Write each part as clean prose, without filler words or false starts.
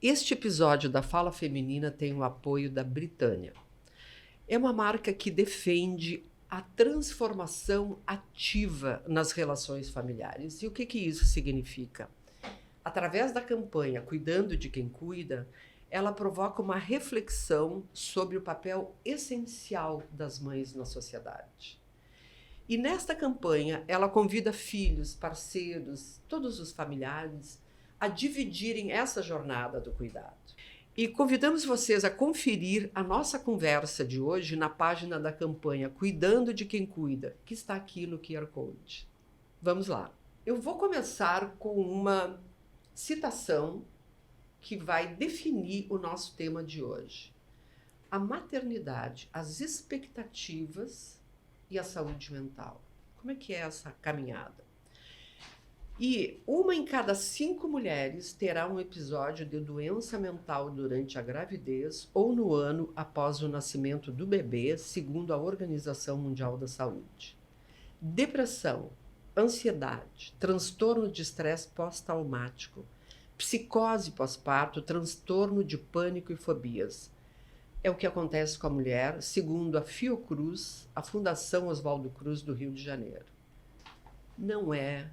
Este episódio da Fala Feminina tem o apoio da Britânia. É uma marca que defende a transformação ativa nas relações familiares. E o que isso significa? Através da campanha Cuidando de Quem Cuida, ela provoca uma reflexão sobre o papel essencial das mães na sociedade. E nesta campanha, ela convida filhos, parceiros, todos os familiares a dividirem essa jornada do cuidado. E convidamos vocês a conferir a nossa conversa de hoje na página da campanha Cuidando de Quem Cuida, que está aqui no QR Code. Vamos lá. Eu vou começar com uma citação que vai definir o nosso tema de hoje. A maternidade, as expectativas e a saúde mental. Como é que é essa caminhada? E 1 em cada 5 mulheres terá um episódio de doença mental durante a gravidez ou no ano após o nascimento do bebê, segundo a Organização Mundial da Saúde. Depressão, ansiedade, transtorno de estresse pós-traumático, psicose pós-parto, transtorno de pânico e fobias. É o que acontece com a mulher, segundo a Fiocruz, a Fundação Oswaldo Cruz do Rio de Janeiro. Não é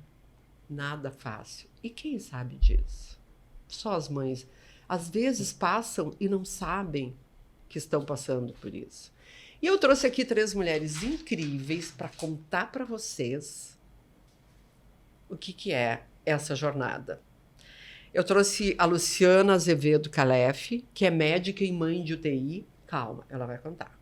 nada fácil. E quem sabe disso? Só as mães. Às vezes passam e não sabem que estão passando por isso. E eu trouxe aqui 3 mulheres incríveis para contar para vocês o que é essa jornada. Eu trouxe a Luciana Azevedo Calef, que é médica e mãe de UTI. Calma, ela vai contar.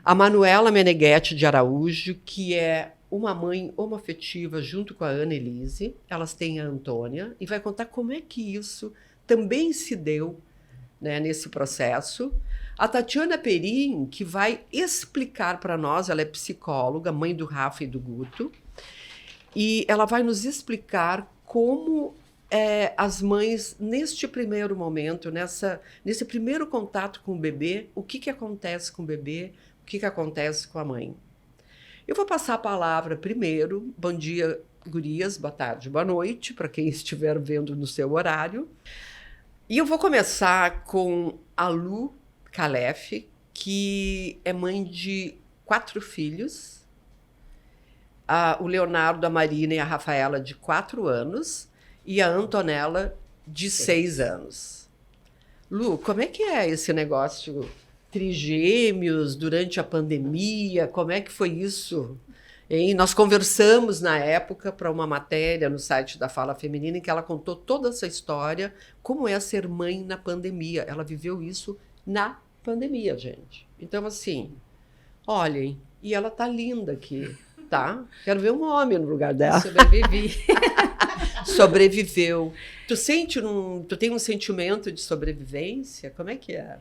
A Manuela Meneghetti de Araújo, que é uma mãe homoafetiva junto com a Ana Elise. Elas têm a Antônia e vai contar como é que isso também se deu, né, nesse processo. A Tatiana Perim, que vai explicar para nós, ela é psicóloga, mãe do Rafa e do Guto, e ela vai nos explicar como as mães, neste primeiro momento, nesse primeiro contato com o bebê, o que acontece com o bebê, o que acontece com a mãe. Eu vou passar a palavra primeiro. Bom dia, gurias, boa tarde, boa noite, para quem estiver vendo no seu horário. E eu vou começar com a Lu Calef, que é mãe de 4 filhos. O Leonardo, a Marina e a Rafaela, de 4 anos, e a Antonella, de 6 anos. Lu, como é que é esse negócio trigêmeos durante a pandemia? Como é que foi isso? Hein? Nós conversamos na época para uma matéria no site da Fala Feminina em que ela contou toda essa história, como é ser mãe na pandemia. Ela viveu isso na pandemia, gente. Então, assim, olhem, e ela tá linda aqui, tá? Quero ver um homem no lugar dela. Sobrevivi. Sobreviveu. Tu tem um sentimento de sobrevivência? Como é que é?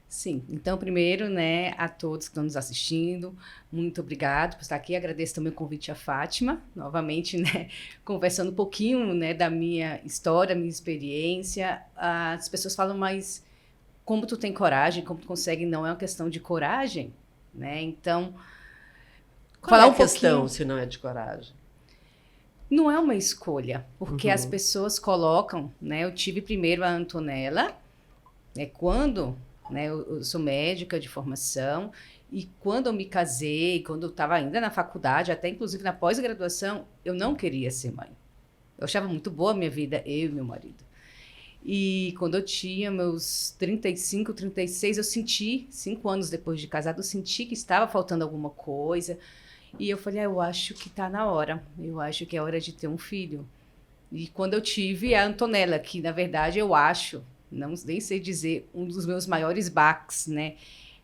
Sim, então primeiro, né, a todos que estão nos assistindo, muito obrigado por estar aqui. Agradeço também o convite à Fátima, novamente, né, conversando um pouquinho, né, da minha história, minha experiência. As pessoas falam, mas como tu tem coragem, como tu consegue? Não é uma questão de coragem, né? Então, qual é a questão se não é de coragem? Não é uma escolha, porque as pessoas colocam, né? Eu tive primeiro a Antonella, né, quando, né, eu sou médica de formação, e quando eu me casei, quando eu estava ainda na faculdade, até inclusive na pós-graduação, eu não queria ser mãe. Eu achava muito boa a minha vida, eu e meu marido. E quando eu tinha meus 35, 36, eu senti, 5 anos depois de casado, eu senti que estava faltando alguma coisa. E eu falei, eu acho que está na hora. Eu acho que é hora de ter um filho. E quando eu tive a Antonella, que na verdade eu acho, nem sei dizer, um dos meus maiores baques, né?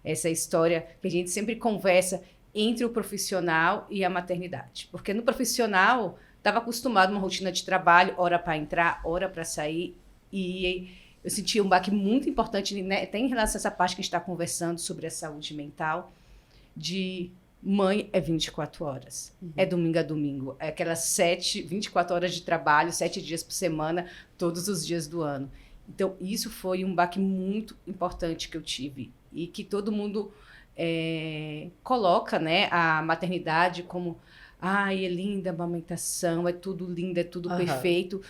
Essa história que a gente sempre conversa entre o profissional e a maternidade. Porque no profissional, estava acostumado a uma rotina de trabalho, hora para entrar, hora para sair. E eu senti um baque muito importante, né, até em relação a essa parte que a gente está conversando sobre a saúde mental, de mãe é 24 horas, é domingo a domingo, é aquelas 24 horas de trabalho, 7 dias por semana, todos os dias do ano. Então, isso foi um baque muito importante que eu tive e que todo mundo coloca, né, a maternidade como, ai, é linda a amamentação, é tudo lindo, é tudo perfeito.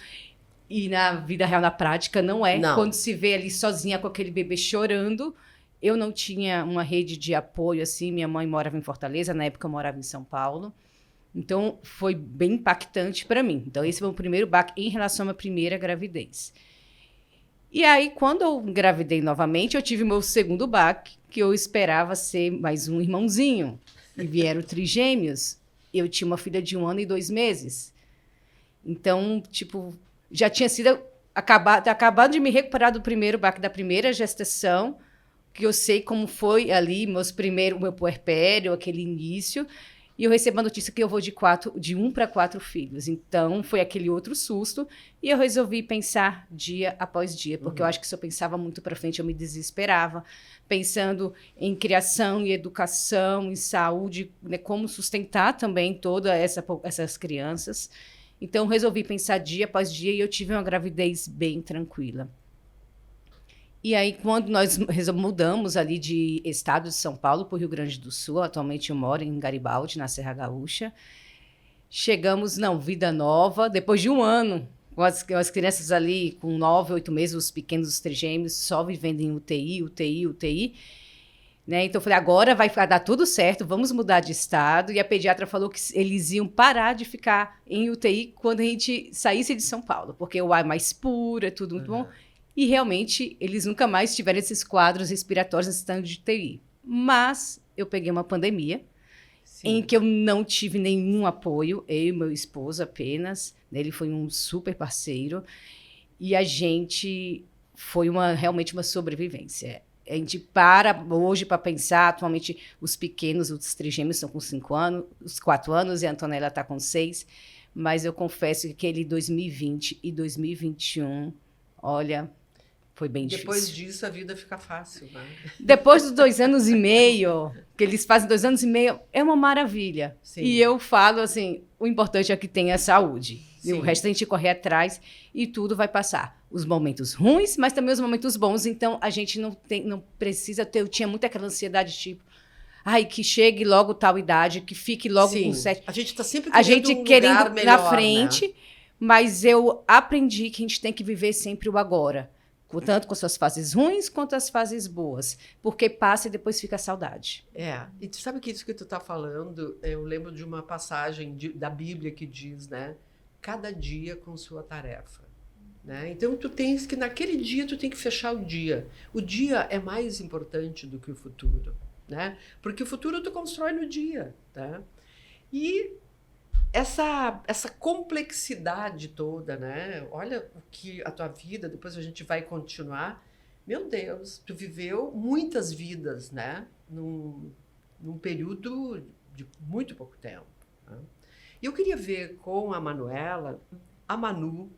E na vida real, na prática, não é. Não. Quando se vê ali sozinha com aquele bebê chorando, eu não tinha uma rede de apoio, assim. Minha mãe morava em Fortaleza, na época eu morava em São Paulo. Então, foi bem impactante para mim. Então, esse foi o primeiro baque em relação à minha primeira gravidez. E aí, quando eu engravidei novamente, eu tive meu segundo baque, que eu esperava ser mais um irmãozinho. E vieram trigêmeos. Eu tinha uma filha de 1 ano e 2 meses. Então, tipo, já tinha sido acabado de me recuperar do primeiro baque da primeira gestação, que eu sei como foi ali o meu puerpério, aquele início, e eu recebo a notícia que eu vou de 1 para 4 filhos. Então, foi aquele outro susto, e eu resolvi pensar dia após dia, porque eu acho que se eu pensava muito para frente, eu me desesperava, pensando em criação e educação, em saúde, né, como sustentar também todas essas crianças. Então, resolvi pensar dia após dia e eu tive uma gravidez bem tranquila. E aí, quando nós mudamos ali de estado de São Paulo para o Rio Grande do Sul, atualmente eu moro em Garibaldi, na Serra Gaúcha, chegamos, vida nova, depois de 1 ano, com as crianças ali com 9, 8 meses, os pequenos, os trigêmeos, só vivendo em UTI. Né? Então, eu falei, agora vai dar tudo certo, vamos mudar de estado. E a pediatra falou que eles iam parar de ficar em UTI quando a gente saísse de São Paulo, porque o ar é mais puro, é tudo muito bom. E, realmente, eles nunca mais tiveram esses quadros respiratórios nesse estado de UTI. Mas eu peguei uma pandemia, em que eu não tive nenhum apoio, eu e meu esposo apenas. Ele foi um super parceiro. E a gente foi realmente uma sobrevivência. A gente para hoje para pensar, atualmente os pequenos, os trigêmeos estão com 5 anos, os 4 anos, e a Antonella está com 6, mas eu confesso que aquele 2020 e 2021, olha, foi bem difícil. Depois disso a vida fica fácil, né? Depois dos 2 anos e meio, que eles fazem 2 anos e meio, é uma maravilha. Sim. E eu falo assim, o importante é que tenha saúde. Sim. E o resto a gente correr atrás e tudo vai passar. Os momentos ruins, mas também os momentos bons. Então, a gente não precisa ter... Eu tinha muito aquela ansiedade, tipo... Ai, que chegue logo tal idade, que fique logo com 7. A gente está sempre querendo lugar melhor, na frente, né? Mas eu aprendi que a gente tem que viver sempre o agora. Tanto com suas fases ruins, quanto as fases boas. Porque passa e depois fica a saudade. E tu sabe que isso que tu está falando, eu lembro de uma passagem da Bíblia que diz, né? Cada dia com sua tarefa. Né? Então, tu tens que, naquele dia, tu tem que fechar o dia. O dia é mais importante do que o futuro. Né? Porque o futuro tu constrói no dia. Tá? E essa complexidade toda, né? Olha o que a tua vida, depois a gente vai continuar. Meu Deus, tu viveu muitas vidas, né? Num período de muito pouco tempo. Né? E eu queria ver com a Manuela, a Manu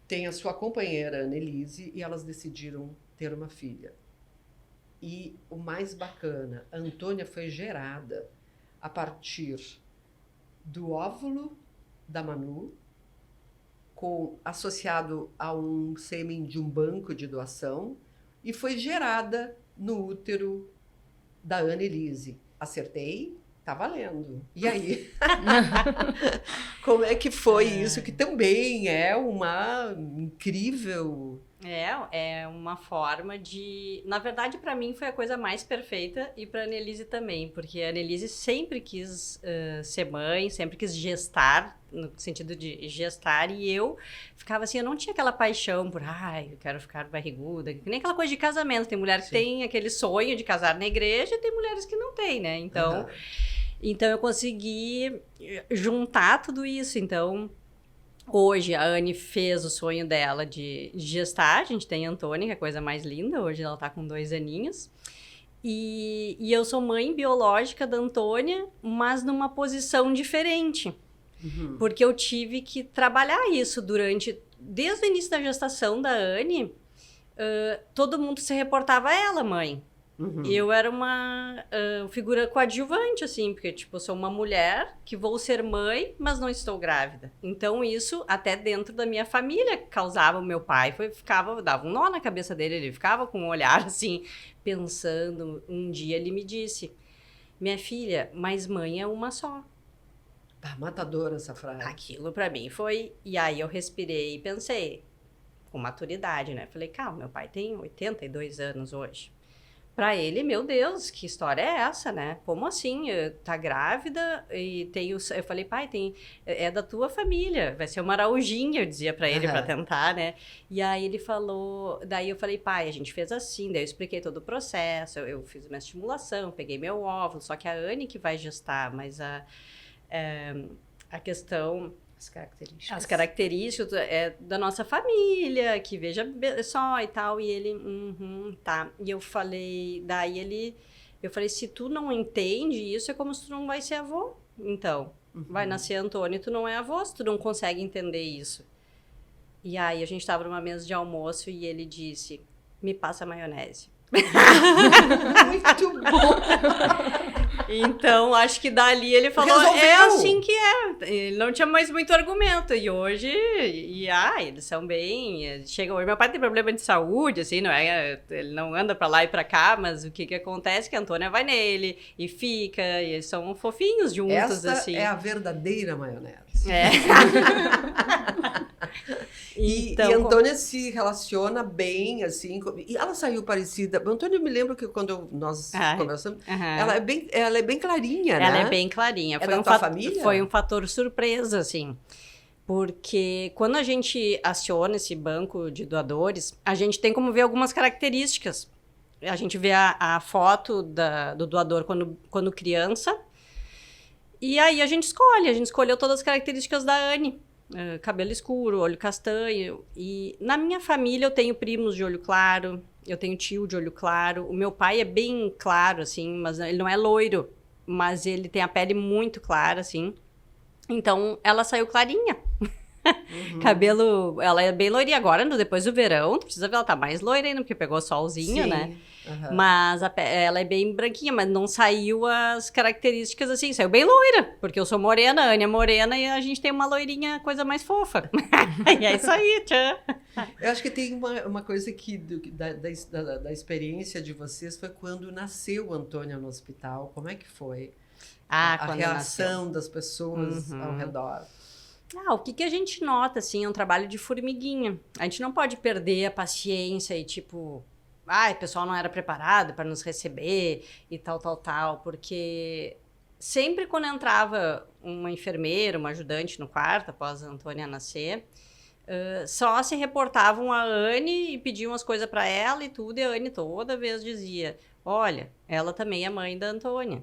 tem a sua companheira, Annelise, e elas decidiram ter uma filha. E o mais bacana, a Antônia foi gerada a partir do óvulo da Manu, associado a um sêmen de um banco de doação, e foi gerada no útero da Annelise. Acertei? Tá valendo. E aí? Como é que foi isso? Que também é uma incrível... É uma forma de... Na verdade, para mim, foi a coisa mais perfeita e para a Annelise também, porque a Annelise sempre quis ser mãe, sempre quis gestar, no sentido de gestar, e eu ficava assim, eu não tinha aquela paixão por, eu quero ficar barriguda, que nem aquela coisa de casamento. Tem mulher que tem aquele sonho de casar na igreja e tem mulheres que não têm, né? Então eu consegui juntar tudo isso. Então, hoje a Anne fez o sonho dela de gestar. A gente tem a Antônia, que é a coisa mais linda. Hoje ela tá com 2 aninhos. E eu sou mãe biológica da Antônia, mas numa posição diferente. Porque eu tive que trabalhar isso desde o início da gestação da Anne, todo mundo se reportava a ela, mãe. Eu era uma figura coadjuvante, assim, porque, tipo, eu sou uma mulher que vou ser mãe, mas não estou grávida. Então, isso, até dentro da minha família, causava. O meu pai dava um nó na cabeça dele, ele ficava com um olhar, assim, pensando. Um dia ele me disse, minha filha, mas mãe é uma só. Matadora essa frase. Aquilo pra mim foi... E aí eu respirei e pensei, com maturidade, né? Falei, calma, meu pai tem 82 anos hoje. Pra ele, meu Deus, que história é essa, né? Como assim? Tá grávida e tem eu falei, pai, é da tua família, vai ser uma araujinha, eu dizia pra ele, pra tentar, né? E aí ele falou, daí eu falei, pai, a gente fez assim, daí eu expliquei todo o processo, eu fiz uma estimulação, peguei meu óvulo, só que a Anne que vai gestar, mas a questão... As características da nossa família, que veja só e tal. E ele, tá. E eu falei, eu falei, se tu não entende isso, é como se tu não vai ser avô. Então, vai nascer Antônio e tu não é avô, se tu não consegue entender isso. E aí a gente tava numa mesa de almoço e ele disse, me passa maionese. Muito bom! Então, acho que dali ele falou, Resolveu. É assim que é. Ele não tinha mais muito argumento. E hoje, eles são bem... Chega hoje, meu pai tem problema de saúde, assim, não é? Ele não anda pra lá e pra cá, mas o que acontece é que a Antônia vai nele e fica, e eles são fofinhos juntos, Essa assim. é a verdadeira maionese. E a Antônia se relaciona bem, assim, e ela saiu parecida. A Antônia, eu me lembro que quando nós conversamos, ela é bem clarinha, né? Ela é bem clarinha. É da tua família? Foi um fator surpresa, assim. Porque quando a gente aciona esse banco de doadores, a gente tem como ver algumas características. A gente vê a foto do doador quando criança, e aí a gente escolheu todas as características da Anne. Cabelo escuro, olho castanho. E na minha família eu tenho primos de olho claro, eu tenho tio de olho claro. O meu pai é bem claro, assim, mas ele não é loiro, mas ele tem a pele muito clara, assim. Então, ela saiu clarinha. Cabelo, ela é bem loirinha agora, depois do verão, tu precisa ver, ela tá mais loira ainda, porque pegou solzinho, né? Mas ela é bem branquinha, mas não saiu as características assim, saiu bem loira, porque eu sou morena, a Anne é morena e a gente tem uma loirinha, coisa mais fofa. E é isso aí, tchau. Eu acho que tem uma coisa que da experiência de vocês foi quando nasceu Antônia no hospital. Como é que foi a reação das pessoas ao redor? O que a gente nota, assim, é um trabalho de formiguinha. A gente não pode perder a paciência e, tipo... o pessoal não era preparado para nos receber e tal, porque sempre quando entrava uma enfermeira, uma ajudante no quarto, após a Antônia nascer, só se reportavam a Anne e pediam as coisas para ela e tudo, e a Anne toda vez dizia, olha, ela também é mãe da Antônia.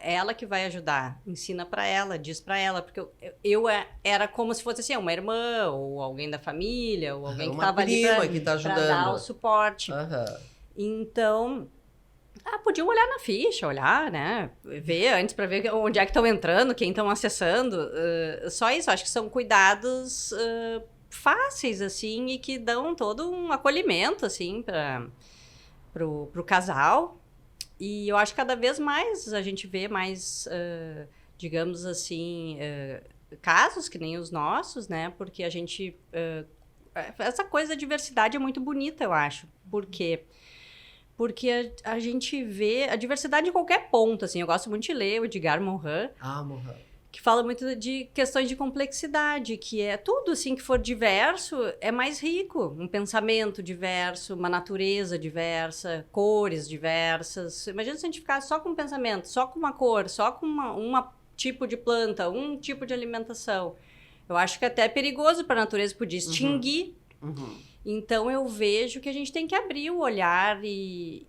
Ela que vai ajudar, ensina para ela, diz para ela, porque eu era como se fosse assim, uma irmã, ou alguém da família, ou alguém que estava ali para dar o suporte. Então, podiam olhar na ficha, né, ver antes para ver onde é que estão entrando, quem estão acessando, só isso, acho que são cuidados fáceis, assim, e que dão todo um acolhimento, assim, pro casal. E eu acho que cada vez mais a gente vê mais, digamos assim, casos que nem os nossos, né? Porque a gente... essa coisa da diversidade é muito bonita, eu acho. Por quê? Porque a gente vê a diversidade em qualquer ponto, assim. Eu gosto muito de ler o Edgar Morin. Morin. Que fala muito de questões de complexidade, que é tudo, assim, que for diverso, é mais rico. Um pensamento diverso, uma natureza diversa, cores diversas. Imagina se a gente ficasse só com um pensamento, só com uma cor, só com uma tipo de planta, um tipo de alimentação. Eu acho que até é perigoso para a natureza, podia extinguir. Então, eu vejo que a gente tem que abrir o olhar e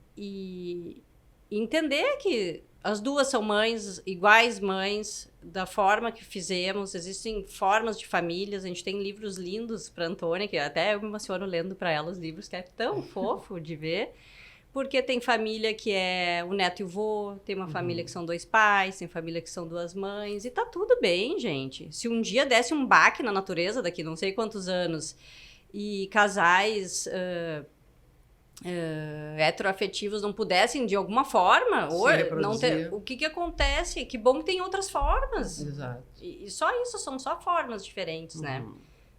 entender que as duas são mães, iguais mães, da forma que fizemos. Existem formas de famílias. A gente tem livros lindos para Antônia, que até eu me emociono lendo para ela os livros, que é tão fofo de ver. Porque tem família que é o neto e o vô, tem uma família que são 2 pais, tem família que são 2 mães. E tá tudo bem, gente. Se um dia desse um baque na natureza, daqui não sei quantos anos, e casais... heteroafetivos não pudessem de alguma forma não ter, o que acontece? Que bom que tem outras formas. Exato. E só isso, são só formas diferentes, né?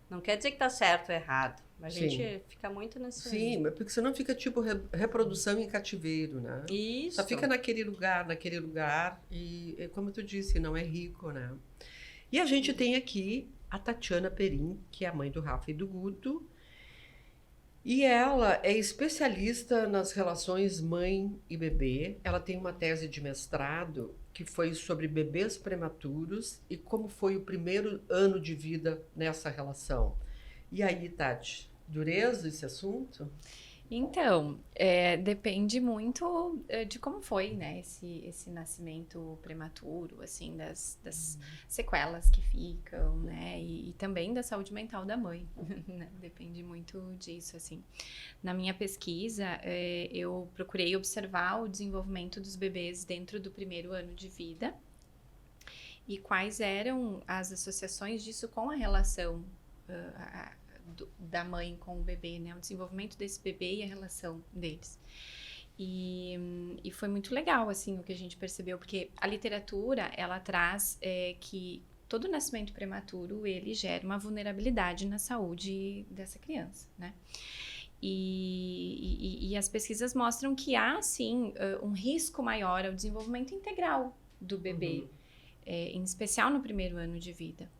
Não quer dizer que tá certo ou errado. A gente fica muito nesse... Sim, porque senão fica tipo reprodução em cativeiro, né? Isso. Só fica naquele lugar e como tu disse, não é rico, né? E a gente tem aqui a Tatiana Perim, que é a mãe do Rafa e do Guto. E ela é especialista nas relações mãe e bebê. Ela tem uma tese de mestrado que foi sobre bebês prematuros e como foi o primeiro ano de vida nessa relação. E aí, Tati, dureza esse assunto? Então, depende muito de como foi, né, esse nascimento prematuro, assim, das sequelas que ficam, né, e também da saúde mental da mãe, né, depende muito disso, assim. Na minha pesquisa, eu procurei observar o desenvolvimento dos bebês dentro do primeiro ano de vida e quais eram as associações disso com a relação da mãe com o bebê, né? O desenvolvimento desse bebê e a relação deles. E foi muito legal, assim, o que a gente percebeu, porque a literatura, ela traz que todo nascimento prematuro, ele gera uma vulnerabilidade na saúde dessa criança, né? E as pesquisas mostram que há, sim, um risco maior ao desenvolvimento integral do bebê, em especial no primeiro ano de vida.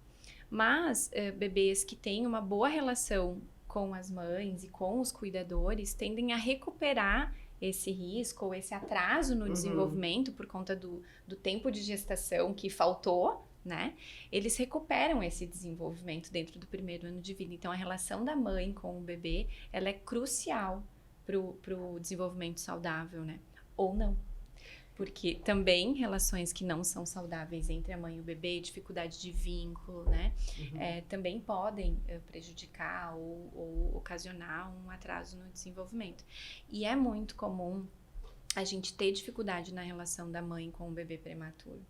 Mas bebês que têm uma boa relação com as mães e com os cuidadores tendem a recuperar esse risco ou esse atraso no desenvolvimento por conta do tempo de gestação que faltou, né? Eles recuperam esse desenvolvimento dentro do primeiro ano de vida. Então, a relação da mãe com o bebê, ela é crucial pro desenvolvimento saudável, né? Ou não. Porque também relações que não são saudáveis entre a mãe e o bebê, dificuldade de vínculo, né? Também podem prejudicar ou ocasionar um atraso no desenvolvimento. E é muito comum a gente ter dificuldade na relação da mãe com o bebê prematuro,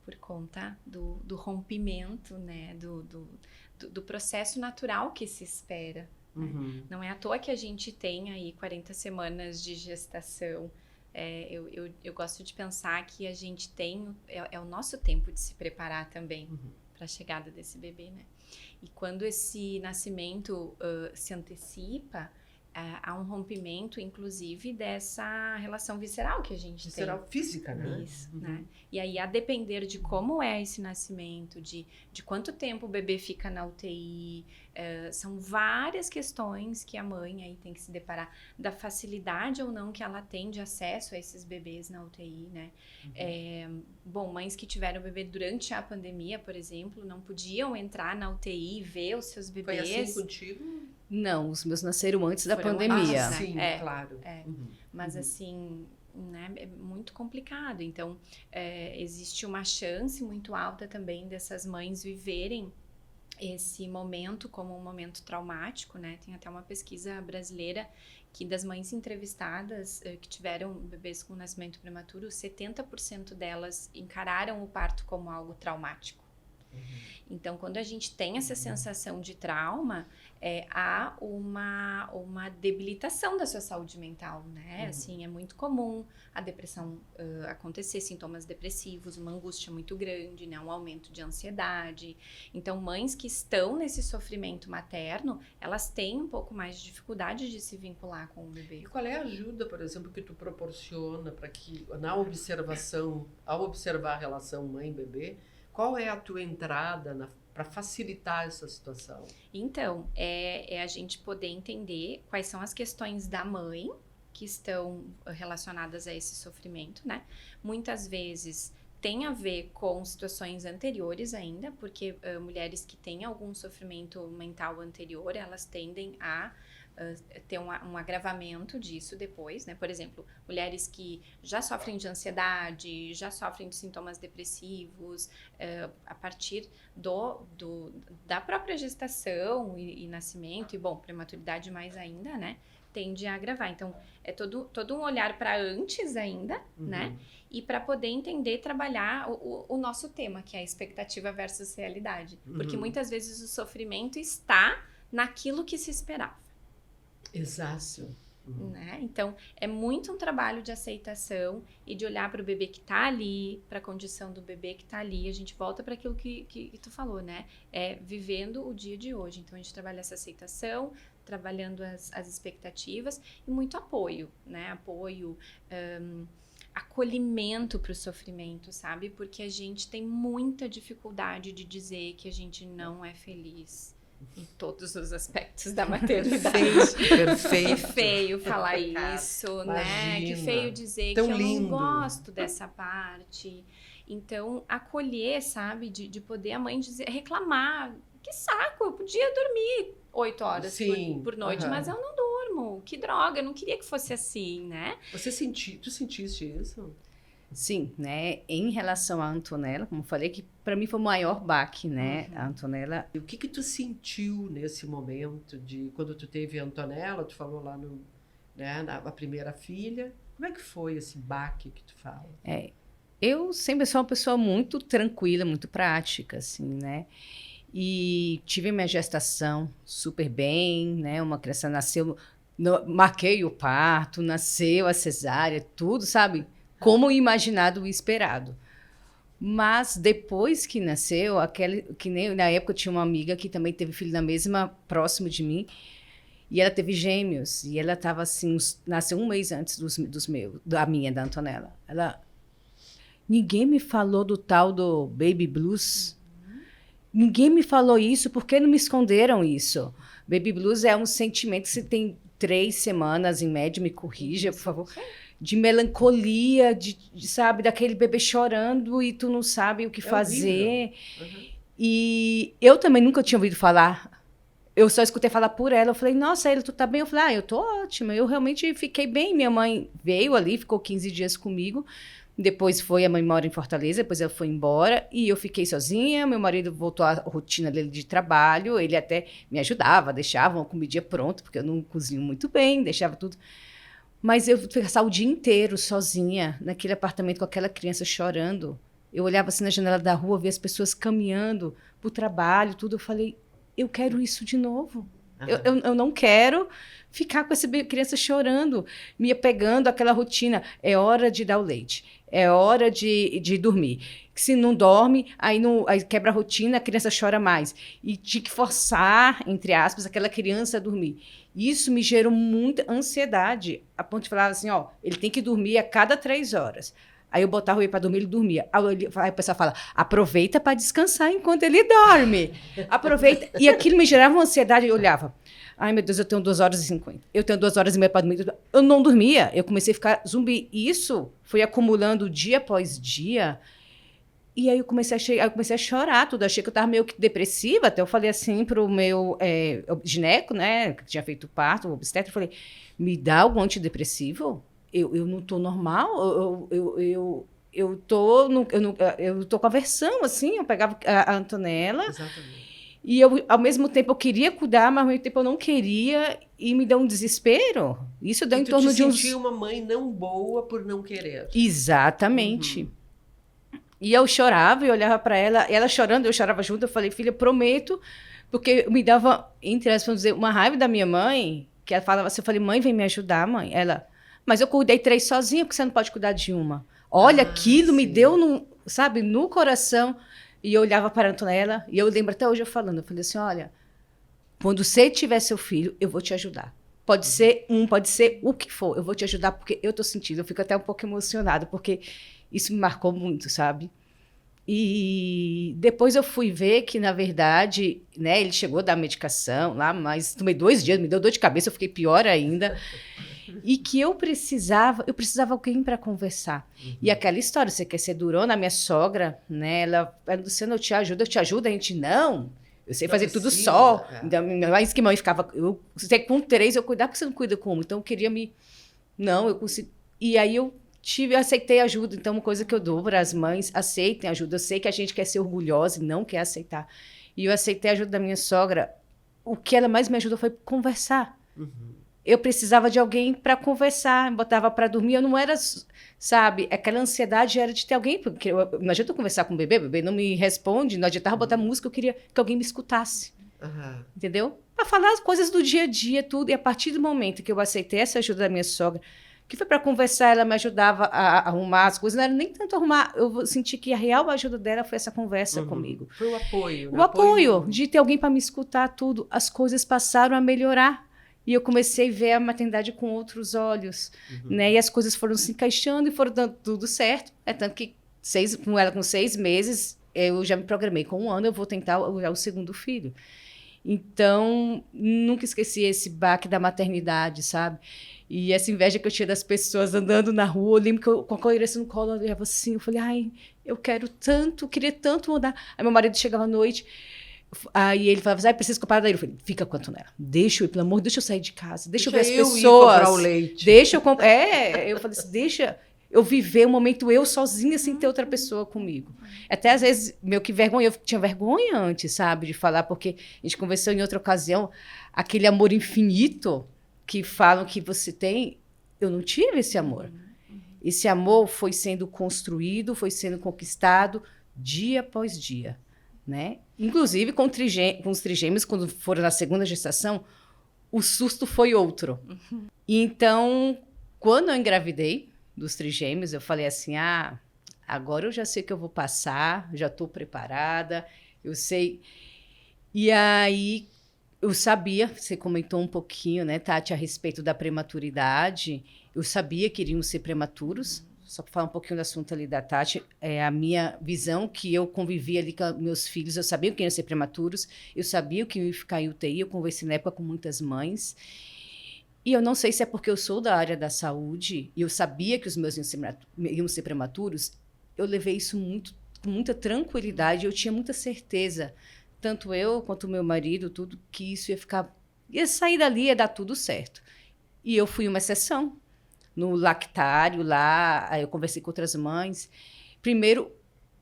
por conta do rompimento, né? Do processo natural que se espera. Né? Não é à toa que a gente tem aí 40 semanas de gestação. Eu gosto de pensar que a gente tem... É o nosso tempo de se preparar também para a chegada desse bebê, né? E quando esse nascimento se antecipa, há um rompimento, inclusive, dessa relação visceral que a gente tem. Visceral física, né? Isso, né? E aí, a depender de como é esse nascimento, de quanto tempo o bebê fica na UTI, são várias questões que a mãe aí tem que se deparar, da facilidade ou não que ela tem de acesso a esses bebês na UTI, né? Bom, mães que tiveram bebê durante a pandemia, por exemplo, não podiam entrar na UTI e ver os seus bebês. Foi assim contigo? Não, os meus nasceram antes da Foram pandemia. antes, Sim, claro. Mas assim, né, é muito complicado. Então, existe uma chance muito alta também dessas mães viverem esse momento como um momento traumático, né? Tem até uma pesquisa brasileira que das mães entrevistadas que tiveram bebês com nascimento prematuro, 70% delas encararam o parto como algo traumático. Então, quando a gente tem essa sensação de trauma, há uma debilitação da sua saúde mental, né? Assim, é muito comum a depressão acontecer, sintomas depressivos, uma angústia muito grande, né? Um aumento de ansiedade. Então, mães que estão nesse sofrimento materno, elas têm um pouco mais de dificuldade de se vincular com o bebê. E qual é a ajuda, por exemplo, que tu proporciona para que, na observação, ao observar a relação mãe-bebê, qual é a tua entrada para facilitar essa situação? Então, é a gente poder entender quais são as questões da mãe que estão relacionadas a esse sofrimento, né? Muitas vezes tem a ver com situações anteriores ainda, porque mulheres que têm algum sofrimento mental anterior, elas tendem a ter um agravamento disso depois, né? Por exemplo, mulheres que já sofrem de ansiedade, já sofrem de sintomas depressivos, a partir da própria gestação e nascimento, e bom, prematuridade mais ainda, né? Tende a agravar. Então, é todo um olhar para antes ainda, né? E para poder entender, trabalhar o nosso tema, que é a expectativa versus realidade. Porque muitas vezes o sofrimento está naquilo que se esperava. Exato. Né? Então, é muito um trabalho de aceitação e de olhar para o bebê que está ali, para a condição do bebê que está ali. A gente volta para aquilo que tu falou, né? É vivendo o dia de hoje. Então, a gente trabalha essa aceitação, trabalhando as expectativas e muito apoio, né? Apoio, acolhimento para o sofrimento, sabe? Porque a gente tem muita dificuldade de dizer que a gente não é feliz. em todos os aspectos da maternidade. Perfeito. Que feio falar isso, né? Que Imagina. feio dizer Tão que eu lindo. não gosto dessa parte. Então, acolher, sabe? De poder a mãe dizer, reclamar. Que saco, eu podia dormir 8 horas Sim, por noite, aham. mas eu não durmo. Que droga, eu não queria que fosse assim, né? Tu sentiste isso? Sim, né? Em relação à Antonella, como eu falei, que para mim foi o maior baque, né? A Antonella. E o que tu sentiu nesse momento de quando tu teve a Antonella, tu falou lá no, né, a primeira filha, como é que foi esse baque que tu fala? Eu sempre sou uma pessoa muito tranquila, muito prática, assim, né? E tive minha gestação super bem, né? Uma criança nasceu, marquei o parto, nasceu a cesárea, tudo, sabe? Como imaginado e esperado. Mas depois que nasceu, que nem na época eu tinha uma amiga que também teve filho na mesma, próximo de mim, e ela teve gêmeos, e ela estava assim, nasceu um mês antes dos meus, da Antonella. Ninguém me falou do tal do baby blues. Ninguém me falou isso, por que não me esconderam isso? Baby blues é um sentimento que você tem 3 semanas, em média, me corrija, por favor, de melancolia, sabe, daquele bebê chorando e tu não sabe o que fazer. Uhum. E eu também nunca tinha ouvido falar. Eu só escutei falar por ela. Eu falei, nossa, tu tá bem? Eu falei, eu tô ótima. Eu realmente fiquei bem. Minha mãe veio ali, ficou 15 dias comigo. Depois a mãe mora em Fortaleza, depois ela foi embora e eu fiquei sozinha. Meu marido voltou à rotina dele de trabalho, ele até me ajudava, deixava uma comidinha pronta, porque eu não cozinho muito bem, deixava tudo. Mas eu passava o dia inteiro sozinha, naquele apartamento com aquela criança chorando. Eu olhava assim na janela da rua, via as pessoas caminhando para o trabalho, tudo. Eu falei, eu quero isso de novo. Eu não quero ficar com essa criança chorando, me apegando àquela rotina. É hora de dar o leite, é hora de dormir. Se não dorme, aí quebra a rotina, a criança chora mais. E tinha que forçar, entre aspas, aquela criança a dormir. Isso me gerou muita ansiedade, a ponto de falar assim, ele tem que dormir a cada 3 horas. Aí eu botava ele para dormir, ele dormia. Aí o pessoal fala, aproveita para descansar enquanto ele dorme. Aproveita. E aquilo me gerava uma ansiedade. Eu olhava, ai meu Deus, eu tenho 2 horas e 50. Eu tenho 2 horas e meia para dormir. Eu não dormia. Eu comecei a ficar zumbi. Isso foi acumulando dia após dia. E aí eu comecei a chorar tudo. Achei que eu estava meio que depressiva. Até eu falei assim para o meu gineco, né, que tinha feito parto, o obstetra, eu falei, me dá algum antidepressivo? Eu não estou normal, eu tô com aversão, assim, eu pegava a Antonella. Exatamente. E ao mesmo tempo, eu queria cuidar, mas ao mesmo tempo eu não queria, e me deu um desespero. Isso deu em torno de uns... sentia uma mãe não boa por não querer. Exatamente. Uhum. E eu chorava e olhava para ela chorando, eu chorava junto, eu falei, filha, prometo, porque me dava, entre aspas, vamos dizer, uma raiva da minha mãe, que ela falava assim, eu falei, mãe, vem me ajudar, mãe. Ela... Mas eu cuidei 3 sozinha, porque você não pode cuidar de uma. Olha, aquilo me deu, no coração. E eu olhava para a Antonella, e eu lembro até hoje eu falando, eu falei assim, olha, quando você tiver seu filho, eu vou te ajudar. Pode ser pode ser o que for, eu vou te ajudar, porque eu estou sentindo, eu fico até um pouco emocionada, porque isso me marcou muito, sabe? E depois eu fui ver que, na verdade, né, ele chegou a dar medicação lá, mas tomei 2 dias, me deu dor de cabeça, eu fiquei pior ainda. E que eu precisava alguém para conversar. Uhum. E aquela história, você quer ser durona, a minha sogra, né? Ela, Luciana, eu te ajudo, a gente não. Eu sei fazer tudo só. Então, mais que mãe ficava, você com 3 eu cuidar, porque você não cuida como? Então eu queria não, eu consigo. E aí eu aceitei ajuda. Então, uma coisa que eu dou para as mães, aceitem ajuda. Eu sei que a gente quer ser orgulhosa e não quer aceitar. E eu aceitei a ajuda da minha sogra. O que ela mais me ajudou foi conversar. Uhum. Eu precisava de alguém para conversar, me botava para dormir, eu não era, sabe, aquela ansiedade era de ter alguém, porque não adianta eu conversar com o bebê não me responde, não adiantava botar música, eu queria que alguém me escutasse, entendeu? Para falar as coisas do dia a dia, tudo, e a partir do momento que eu aceitei essa ajuda da minha sogra, que foi para conversar, ela me ajudava a arrumar as coisas, não era nem tanto arrumar, eu senti que a real ajuda dela foi essa conversa comigo. Foi o apoio. O apoio de ter alguém para me escutar tudo, as coisas passaram a melhorar. E eu comecei a ver a maternidade com outros olhos, né? E as coisas foram se encaixando e foram dando tudo certo. É tanto que com ela com 6 meses, eu já me programei. Com 1 ano eu vou tentar o 2º filho. Então, nunca esqueci esse baque da maternidade, sabe? E essa inveja que eu tinha das pessoas andando na rua, eu lembro que eu, com a criança no colo, eu olhava assim, eu falei, ai, eu quero tanto, queria tanto mudar. Aí meu marido chegava à noite, aí ele falava assim, preciso comprar daí. Eu falei, fica com a Antonella, deixa eu ir, pelo amor, deixa eu sair de casa, deixa eu ver as pessoas. Ir comprar o leite. Deixa eu comprar. Eu falei assim, deixa eu viver um momento eu sozinha, sem ter outra pessoa comigo. Até às vezes, meio que vergonha, eu tinha vergonha antes, sabe, de falar, porque a gente conversou em outra ocasião, aquele amor infinito que falam que você tem, eu não tive esse amor. Esse amor foi sendo construído, foi sendo conquistado dia após dia, né? Inclusive com os trigêmeos, quando foram na segunda gestação, o susto foi outro. E então, quando eu engravidei dos trigêmeos, eu falei assim, agora eu já sei o que eu vou passar, já estou preparada, eu sei. E aí, eu sabia, você comentou um pouquinho, né, Tati, a respeito da prematuridade, eu sabia que iriam ser prematuros, só para falar um pouquinho do assunto ali da Tati, a minha visão, que eu convivi ali com meus filhos, eu sabia que iam ser prematuros, eu sabia que iam ficar em UTI, eu conversei na época com muitas mães, e eu não sei se é porque eu sou da área da saúde, e eu sabia que os meus iam ser prematuros, eu levei isso com muita tranquilidade, eu tinha muita certeza, tanto eu quanto o meu marido, tudo, que isso ia sair dali, ia dar tudo certo. E eu fui uma exceção. No lactário lá, aí eu conversei com outras mães. Primeiro,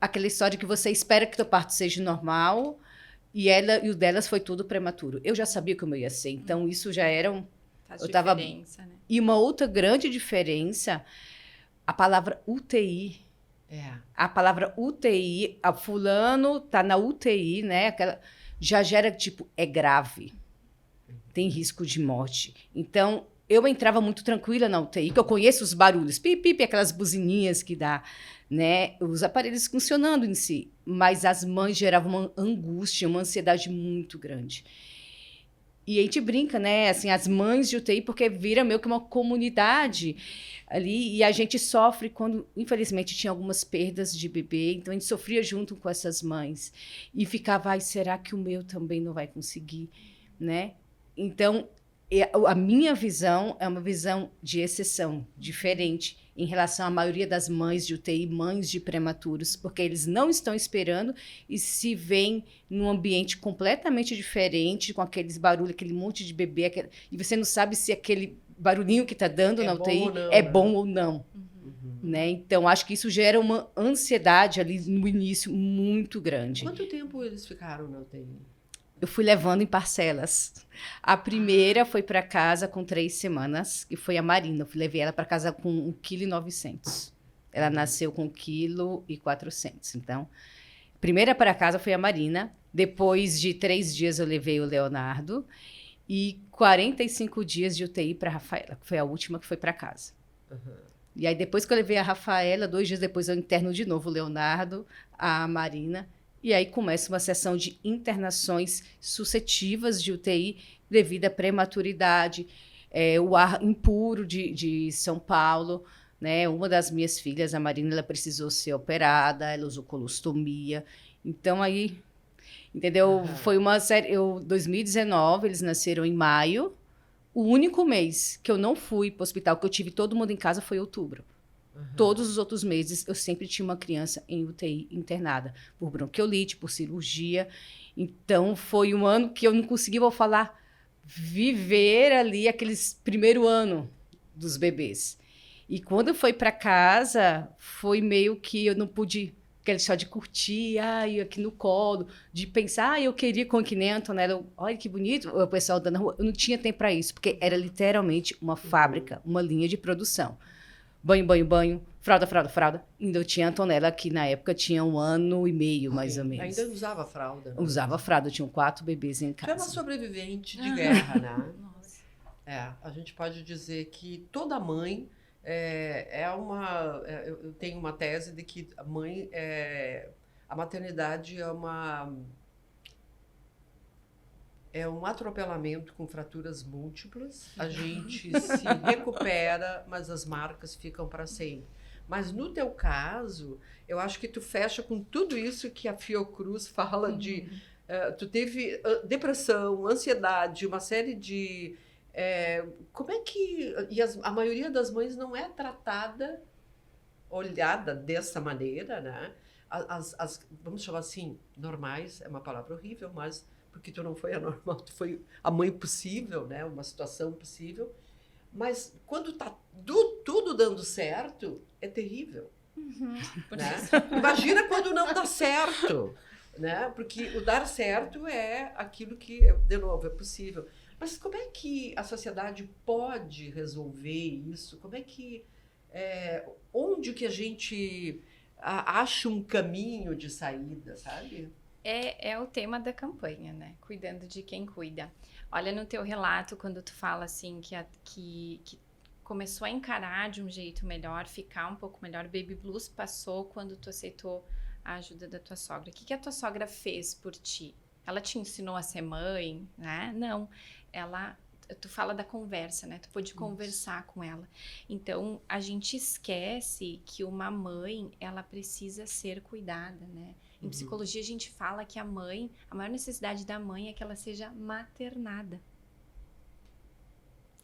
aquela história que você espera que teu parto seja normal, e o delas foi tudo prematuro. Eu já sabia como eu ia ser, então isso já era diferença, né? E uma outra grande diferença, a palavra UTI. A palavra UTI, a fulano tá na UTI, né? Já gera tipo, é grave. Tem risco de morte. Então, eu entrava muito tranquila na UTI, que eu conheço os barulhos, pip, aquelas buzininhas que dá, né? Os aparelhos funcionando em si. Mas as mães geravam uma angústia, uma ansiedade muito grande. E a gente brinca, né? Assim, as mães de UTI, porque vira meio que uma comunidade ali, e a gente sofre quando, infelizmente, tinha algumas perdas de bebê, então a gente sofria junto com essas mães. E ficava, será que o meu também não vai conseguir, né? Então, a minha visão é uma visão de exceção, diferente, em relação à maioria das mães de UTI, mães de prematuros, porque eles não estão esperando e se veem num ambiente completamente diferente, com aqueles barulhos, aquele monte de bebê, e você não sabe se aquele barulhinho que está dando na UTI é bom ou não. Né? Então, acho que isso gera uma ansiedade ali no início muito grande. Quanto tempo eles ficaram na UTI? Eu fui levando em parcelas. A primeira foi para casa com 3 semanas, que foi a Marina. Eu levei ela para casa com 1,9 kg. Ela nasceu com 1,4 kg. Então, a primeira para casa foi a Marina. Depois de 3 dias, eu levei o Leonardo. E 45 dias de UTI para a Rafaela, que foi a última que foi para casa. E aí, depois que eu levei a Rafaela, 2 dias depois eu interno de novo o Leonardo, a Marina. E aí começa uma sessão de internações sucessivas de UTI devido à prematuridade, o ar impuro de São Paulo, né? Uma das minhas filhas, a Marina, ela precisou ser operada, ela usou colostomia. Então, aí, entendeu? Foi uma série... 2019, eles nasceram em maio. O único mês que eu não fui para o hospital, que eu tive todo mundo em casa, foi outubro. Todos os outros meses, eu sempre tinha uma criança em UTI internada, por bronquiolite, por cirurgia. Então, foi um ano que eu não consegui, vou falar, viver ali aqueles primeiro ano dos bebês. E quando eu fui para casa, foi meio que eu não pude, aquele só de curtir, aqui no colo, de pensar, eu queria com que nem a Antonella, olha que bonito, o pessoal dando na rua. Eu não tinha tempo para isso, porque era literalmente uma fábrica, uma linha de produção. Banho, banho, banho, fralda, fralda, fralda. Ainda eu tinha a Antonella, que na época tinha 1 ano e meio, mais ou menos. Ainda usava fralda? Né? Usava fralda, eu tinha 4 bebês em casa. Você é uma sobrevivente de guerra, né? Nossa. A gente pode dizer que toda mãe eu tenho uma tese de que a maternidade é um atropelamento com fraturas múltiplas. A gente se recupera, mas as marcas ficam para sempre. Mas no teu caso, eu acho que tu fecha com tudo isso que a Fiocruz fala de tu teve depressão, ansiedade, uma série de... como é que... E a maioria das mães não é tratada, olhada dessa maneira, né? Vamos chamar assim, normais, é uma palavra horrível, mas porque tu não foi anormal, tu foi a mãe possível, né? Uma situação possível. Mas quando tá tudo dando certo, é terrível. Né? Imagina quando não dá certo, né? Porque o dar certo é aquilo que, de novo, é possível. Mas como é que a sociedade pode resolver isso? Como é que... onde que a gente acha um caminho de saída, sabe? É o tema da campanha, né? Cuidando de quem cuida. Olha no teu relato, quando tu fala assim que começou a encarar de um jeito melhor, ficar um pouco melhor, Baby Blues passou quando tu aceitou a ajuda da tua sogra. O que a tua sogra fez por ti? Ela te ensinou a ser mãe, né? Não. Tu fala da conversa, né? Tu pôde conversar com ela. Então, a gente esquece que uma mãe, ela precisa ser cuidada, né? Em psicologia, a gente fala que a maior necessidade da mãe é que ela seja maternada.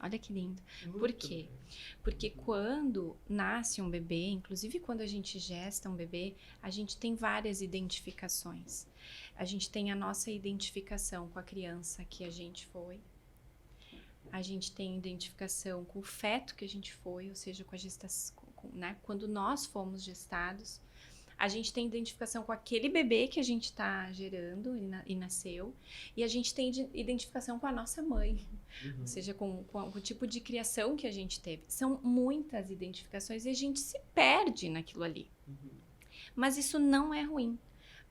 Olha que lindo. Por quê? Porque quando nasce um bebê, inclusive quando a gente gesta um bebê, a gente tem várias identificações. A gente tem a nossa identificação com a criança que a gente foi. A gente tem identificação com o feto que a gente foi, ou seja, com a gestação, né? Quando nós fomos gestados. A gente tem identificação com aquele bebê que a gente está gerando e nasceu. E a gente tem identificação com a nossa mãe. Ou seja, com o tipo de criação que a gente teve. São muitas identificações e a gente se perde naquilo ali. Mas isso não é ruim.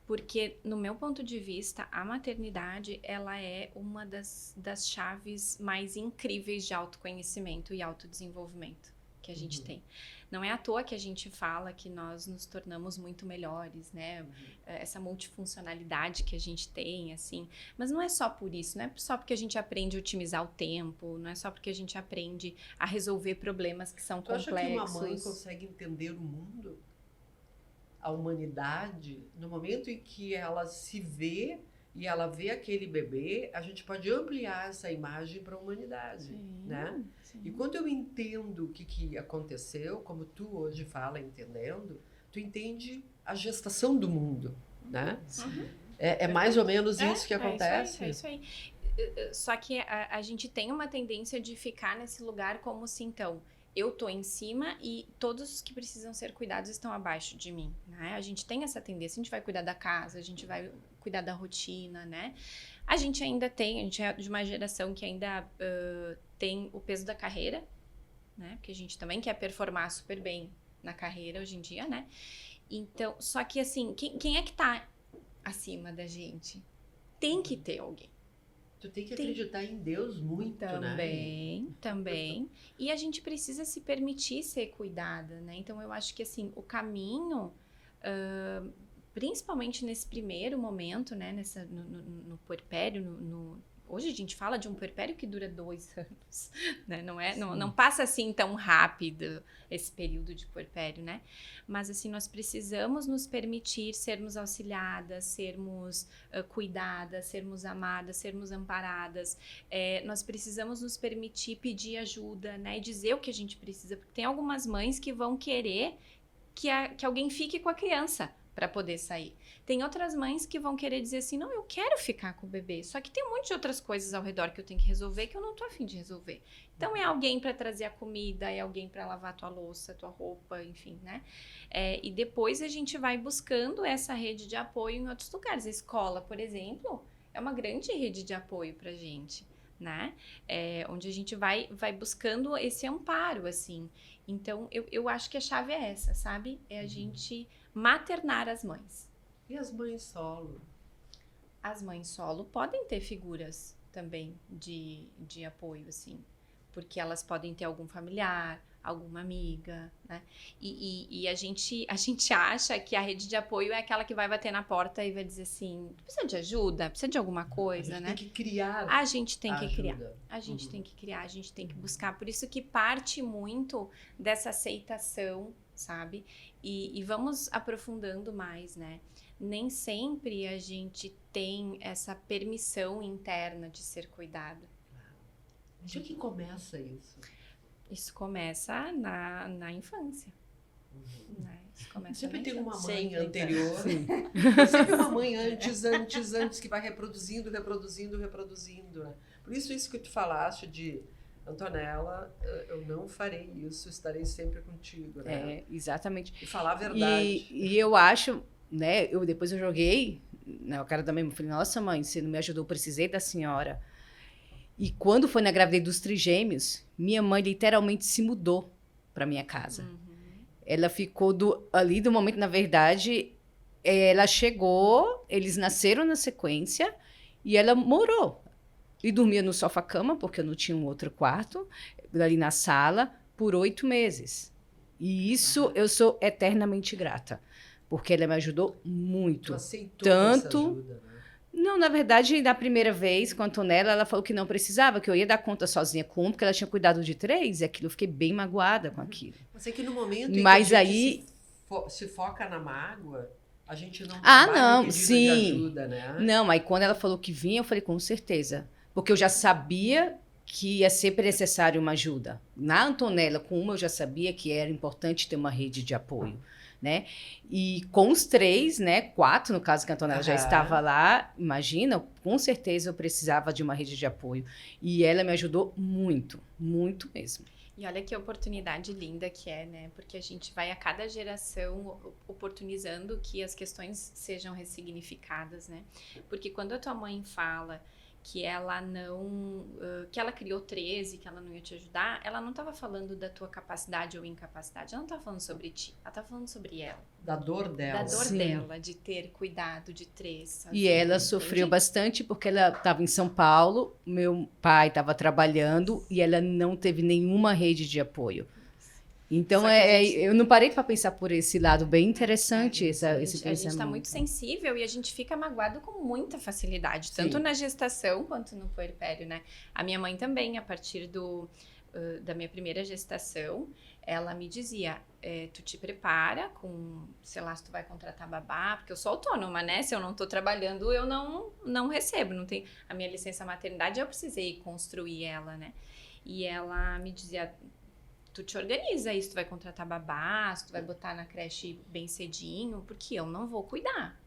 Porque, no meu ponto de vista, a maternidade, ela é uma das chaves mais incríveis de autoconhecimento e autodesenvolvimento que a gente tem. Não é à toa que a gente fala que nós nos tornamos muito melhores, né? Essa multifuncionalidade que a gente tem, assim. Mas não é só por isso, não é só porque a gente aprende a otimizar o tempo, não é só porque a gente aprende a resolver problemas que são complexos. Tu acha que uma mãe consegue entender o mundo, a humanidade, no momento em que ela se vê e ela vê aquele bebê, a gente pode ampliar essa imagem para a humanidade, né? Sim. E quando eu entendo o que aconteceu, como tu hoje fala entendendo, tu entende a gestação do mundo, né? É mais ou menos isso que acontece. É isso aí. Só que a gente tem uma tendência de ficar nesse lugar como se, então, eu tô em cima e todos os que precisam ser cuidados estão abaixo de mim, né? A gente tem essa tendência, a gente vai cuidar da casa, a gente vai cuidar da rotina, né? A gente é de uma geração que ainda tem o peso da carreira, né? Porque a gente também quer performar super bem na carreira hoje em dia, né? Então, só que assim, quem é que tá acima da gente? Tem que ter alguém. Tu tem que acreditar em Deus muito, Também. E a gente precisa se permitir ser cuidada, né? Então, eu acho que, assim, o caminho, principalmente nesse primeiro momento, né? No puerpério, hoje a gente fala de um puerpério que dura 2 anos, né? Não passa assim tão rápido esse período de puerpério, né? Mas assim, nós precisamos nos permitir sermos auxiliadas, sermos cuidadas, sermos amadas, sermos amparadas. Nós precisamos nos permitir pedir ajuda, né? E dizer o que a gente precisa, porque tem algumas mães que vão querer que alguém fique com a criança para poder sair. Tem outras mães que vão querer dizer assim, não, eu quero ficar com o bebê, só que tem um monte de outras coisas ao redor que eu tenho que resolver que eu não tô a fim de resolver. Então é alguém para trazer a comida, é alguém para lavar tua louça, tua roupa, enfim, né? E depois a gente vai buscando essa rede de apoio em outros lugares. A escola, por exemplo, é uma grande rede de apoio pra gente, né? Onde a gente vai buscando esse amparo, assim. Então, eu acho que a chave é essa, sabe? É a gente maternar as mães. E as mães solo? As mães solo podem ter figuras também de apoio, assim. Porque elas podem ter algum familiar, alguma amiga, né? E a gente acha que a rede de apoio é aquela que vai bater na porta e vai dizer assim, precisa de ajuda? Precisa de alguma coisa, né? A gente tem que criar. A gente tem que criar. A gente tem que criar, a gente tem que buscar. Por isso que parte muito dessa aceitação, sabe? E vamos aprofundando mais, né? nem sempre a gente tem essa permissão interna de ser cuidada. De que começa isso? Isso começa na infância. Né? Isso começa Sempre na tem uma infância. mãe Sempre, anterior. Sim. Sempre uma mãe antes, que vai reproduzindo. Né? Por isso que tu falaste de Antonella, eu não farei isso, estarei sempre contigo, né? Exatamente. E falar a verdade. E eu acho, né? Depois eu joguei na cara da minha mãe, falei, nossa mãe, você não me ajudou, eu precisei da senhora. E quando foi na gravidez dos trigêmeos, minha mãe literalmente se mudou para minha casa. Ela ficou ali do momento, na verdade, ela chegou, eles nasceram na sequência e ela morou. E dormia no sofá-cama, porque eu não tinha um outro quarto, ali na sala, por 8 meses. E isso eu sou eternamente grata, porque ela me ajudou muito. Tu aceitou Tanto- essa ajuda, né? Não, na verdade, da primeira vez, com a Antonella, ela falou que não precisava, que eu ia dar conta sozinha com um, porque ela tinha cuidado de 3, e aquilo eu fiquei bem magoada com aquilo. Mas é que no momento em Mas que a aí- gente se foca na mágoa, a gente não Ah, trabalha não, o pedido de sim. ajuda, né? Não, aí quando ela falou que vinha, eu falei, com certeza. Porque eu já sabia que ia ser necessário uma ajuda. Na Antonella, com uma, eu já sabia que era importante ter uma rede de apoio, né? E com os 3, né? 4, no caso que a Antonella já Aham. estava lá, imagina, com certeza eu precisava de uma rede de apoio. E ela me ajudou muito, muito mesmo. E olha que oportunidade linda que é, né? Porque a gente vai a cada geração oportunizando que as questões sejam ressignificadas, né? Porque quando a tua mãe fala que ela não, que ela criou 13, que ela não ia te ajudar, ela não estava falando da tua capacidade ou incapacidade, ela não estava falando sobre ti, ela estava falando sobre ela, Da dor dela. da dor Sim. dela, de ter cuidado de 3. E ela sofreu bastante porque ela estava em São Paulo, meu pai estava trabalhando e ela não teve nenhuma rede de apoio. Então, Só que a gente- eu não parei para pensar por esse lado bem interessante, esse A gente pensamento. está muito sensível e a gente fica magoado com muita facilidade, tanto Sim. na gestação quanto no puerpério, né? A minha mãe também, a partir da minha primeira gestação, ela me dizia, tu te prepara com, sei lá, se tu vai contratar babá, porque eu sou autônoma, né? Se eu não tô trabalhando, eu não recebo, não tem a minha licença maternidade, eu precisei construir ela, né? E ela me dizia, tu te organiza aí, se tu vai contratar babá, se tu vai botar na creche bem cedinho, porque eu não vou cuidar.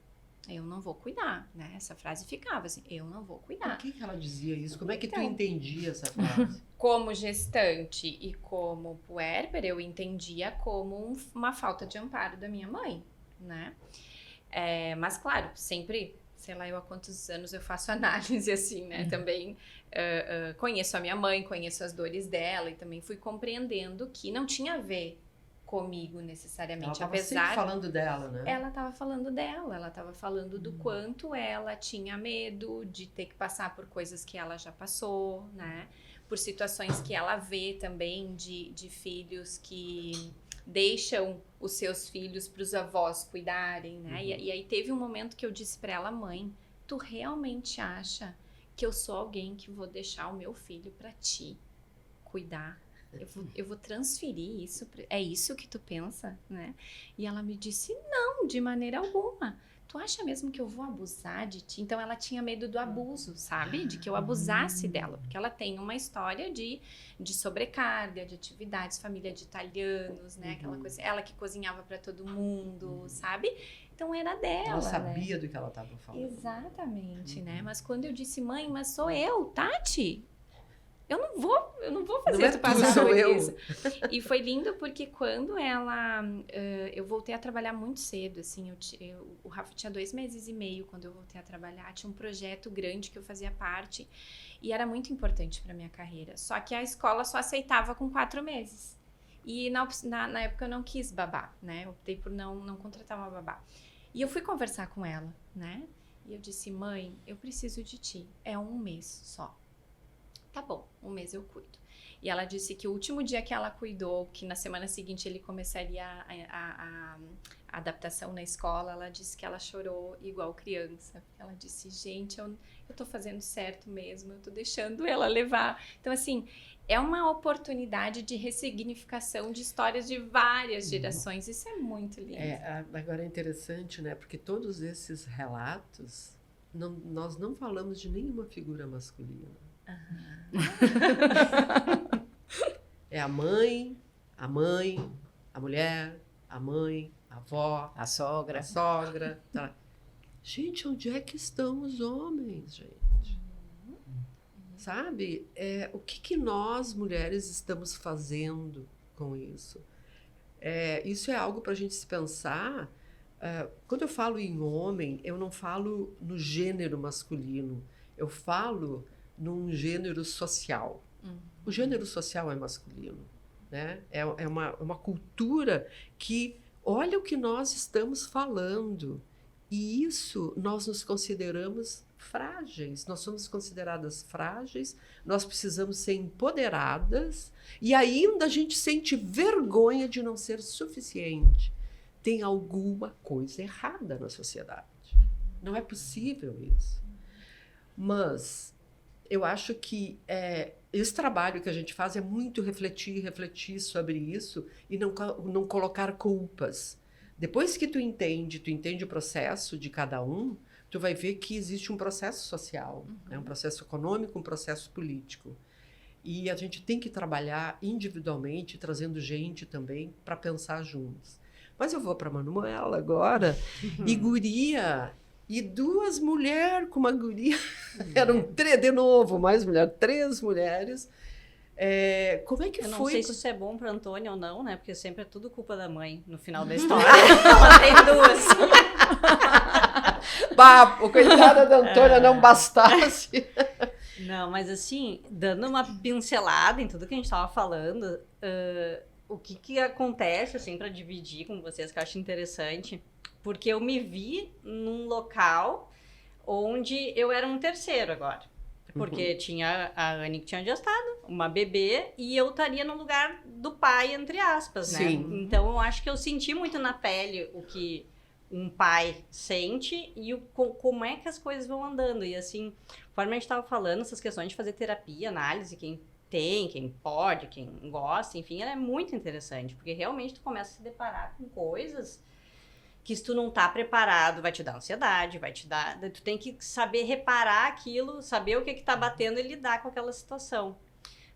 Eu não vou cuidar, né? Essa frase ficava assim, eu não vou Por cuidar. que ela dizia isso? Como é que tu Então. entendia essa frase? Como gestante e como puérpera, eu entendia como uma falta de amparo da minha mãe, né? Mas claro, sempre, sei lá, eu há quantos anos eu faço análise assim, né? Também conheço a minha mãe, conheço as dores dela e também fui compreendendo que não tinha a ver comigo Ela necessariamente, estava apesar sempre falando dela, né? ela estava falando dela, ela estava falando do quanto ela tinha medo de ter que passar por coisas que ela já passou, né? Por situações que ela vê também de filhos que deixam os seus filhos para os avós cuidarem, né? E aí teve um momento que eu disse para ela, mãe, tu realmente acha que eu sou alguém que vou deixar o meu filho para ti cuidar? Eu vou transferir isso. É isso que tu pensa, né? E ela me disse, não, de maneira alguma. Tu acha mesmo que eu vou abusar de ti? Então ela tinha medo do abuso, sabe? De que eu abusasse dela. Porque ela tem uma história de sobrecarga, de atividades, família de italianos, né? Aquela coisa. Ela que cozinhava para todo mundo, sabe? Então era dela. Ela né? sabia do que ela estava falando. Exatamente, né? Mas quando eu disse, mãe, mas sou eu, Tati. Eu não vou fazer Não é tu tu, passar sou por eu. isso. E foi lindo porque quando eu voltei a trabalhar muito cedo, assim, o Rafa tinha 2 meses e meio quando eu voltei a trabalhar, tinha um projeto grande que eu fazia parte e era muito importante para minha carreira. Só que a escola só aceitava com 4 meses. E na época eu não quis babá, né? Eu optei por não contratar uma babá. E eu fui conversar com ela, né? E eu disse, mãe, eu preciso de ti. É 1 mês só. Tá bom, 1 mês eu cuido. E ela disse que o último dia que ela cuidou, que na semana seguinte ele começaria a adaptação na escola, ela disse que ela chorou igual criança. Ela disse, gente, eu tô fazendo certo mesmo, eu tô deixando ela levar. Então, assim, é uma oportunidade de ressignificação de histórias de várias gerações. Isso é muito lindo. Agora é interessante, né? Porque todos esses relatos, nós não falamos de nenhuma figura masculina. É a mãe, a mulher, a mãe, a avó, A sogra. a sogra. Tá. Gente, onde é que estão os homens, gente? Sabe? O que nós, mulheres, estamos fazendo com isso? Isso é algo para a gente se pensar. Quando eu falo em homem, eu não falo no gênero masculino. Eu falo num gênero social. O gênero social é masculino, né? É uma cultura que olha o que nós estamos falando. E isso nós nos consideramos frágeis. Nós somos consideradas frágeis, nós precisamos ser empoderadas e ainda a gente sente vergonha de não ser suficiente. Tem alguma coisa errada na sociedade. Não é possível isso. Mas eu acho que esse trabalho que a gente faz é muito refletir sobre isso e não colocar culpas. Depois que tu entende o processo de cada um, tu vai ver que existe um processo social, né? Um processo econômico, um processo político. E a gente tem que trabalhar individualmente, trazendo gente também para pensar juntos. Mas eu vou para a Manuela agora, e guria, e duas mulheres com uma guria, eram três, de novo, mais mulher, 3 mulheres. Como é que foi? Eu não sei se isso é bom para Antônia ou não, né? Porque sempre é tudo culpa da mãe no final da história. Ela tem 2. Bah, coitada da Antônia não bastasse. Não, mas assim, dando uma pincelada em tudo que a gente estava falando, o que acontece, assim, para dividir com vocês, que eu acho interessante, porque eu me vi num local onde eu era um terceiro agora. Porque tinha a Anne que tinha gestado, uma bebê, e eu estaria no lugar do pai, entre aspas, né? Sim. Então, eu acho que eu senti muito na pele o que um pai sente e como é que as coisas vão andando. E assim, conforme a gente estava falando, essas questões de fazer terapia, análise, quem tem, quem pode, quem gosta, enfim, ela é muito interessante, porque realmente tu começa a se deparar com coisas que se tu não tá preparado, vai te dar ansiedade, tu tem que saber reparar aquilo, saber o que tá batendo e lidar com aquela situação.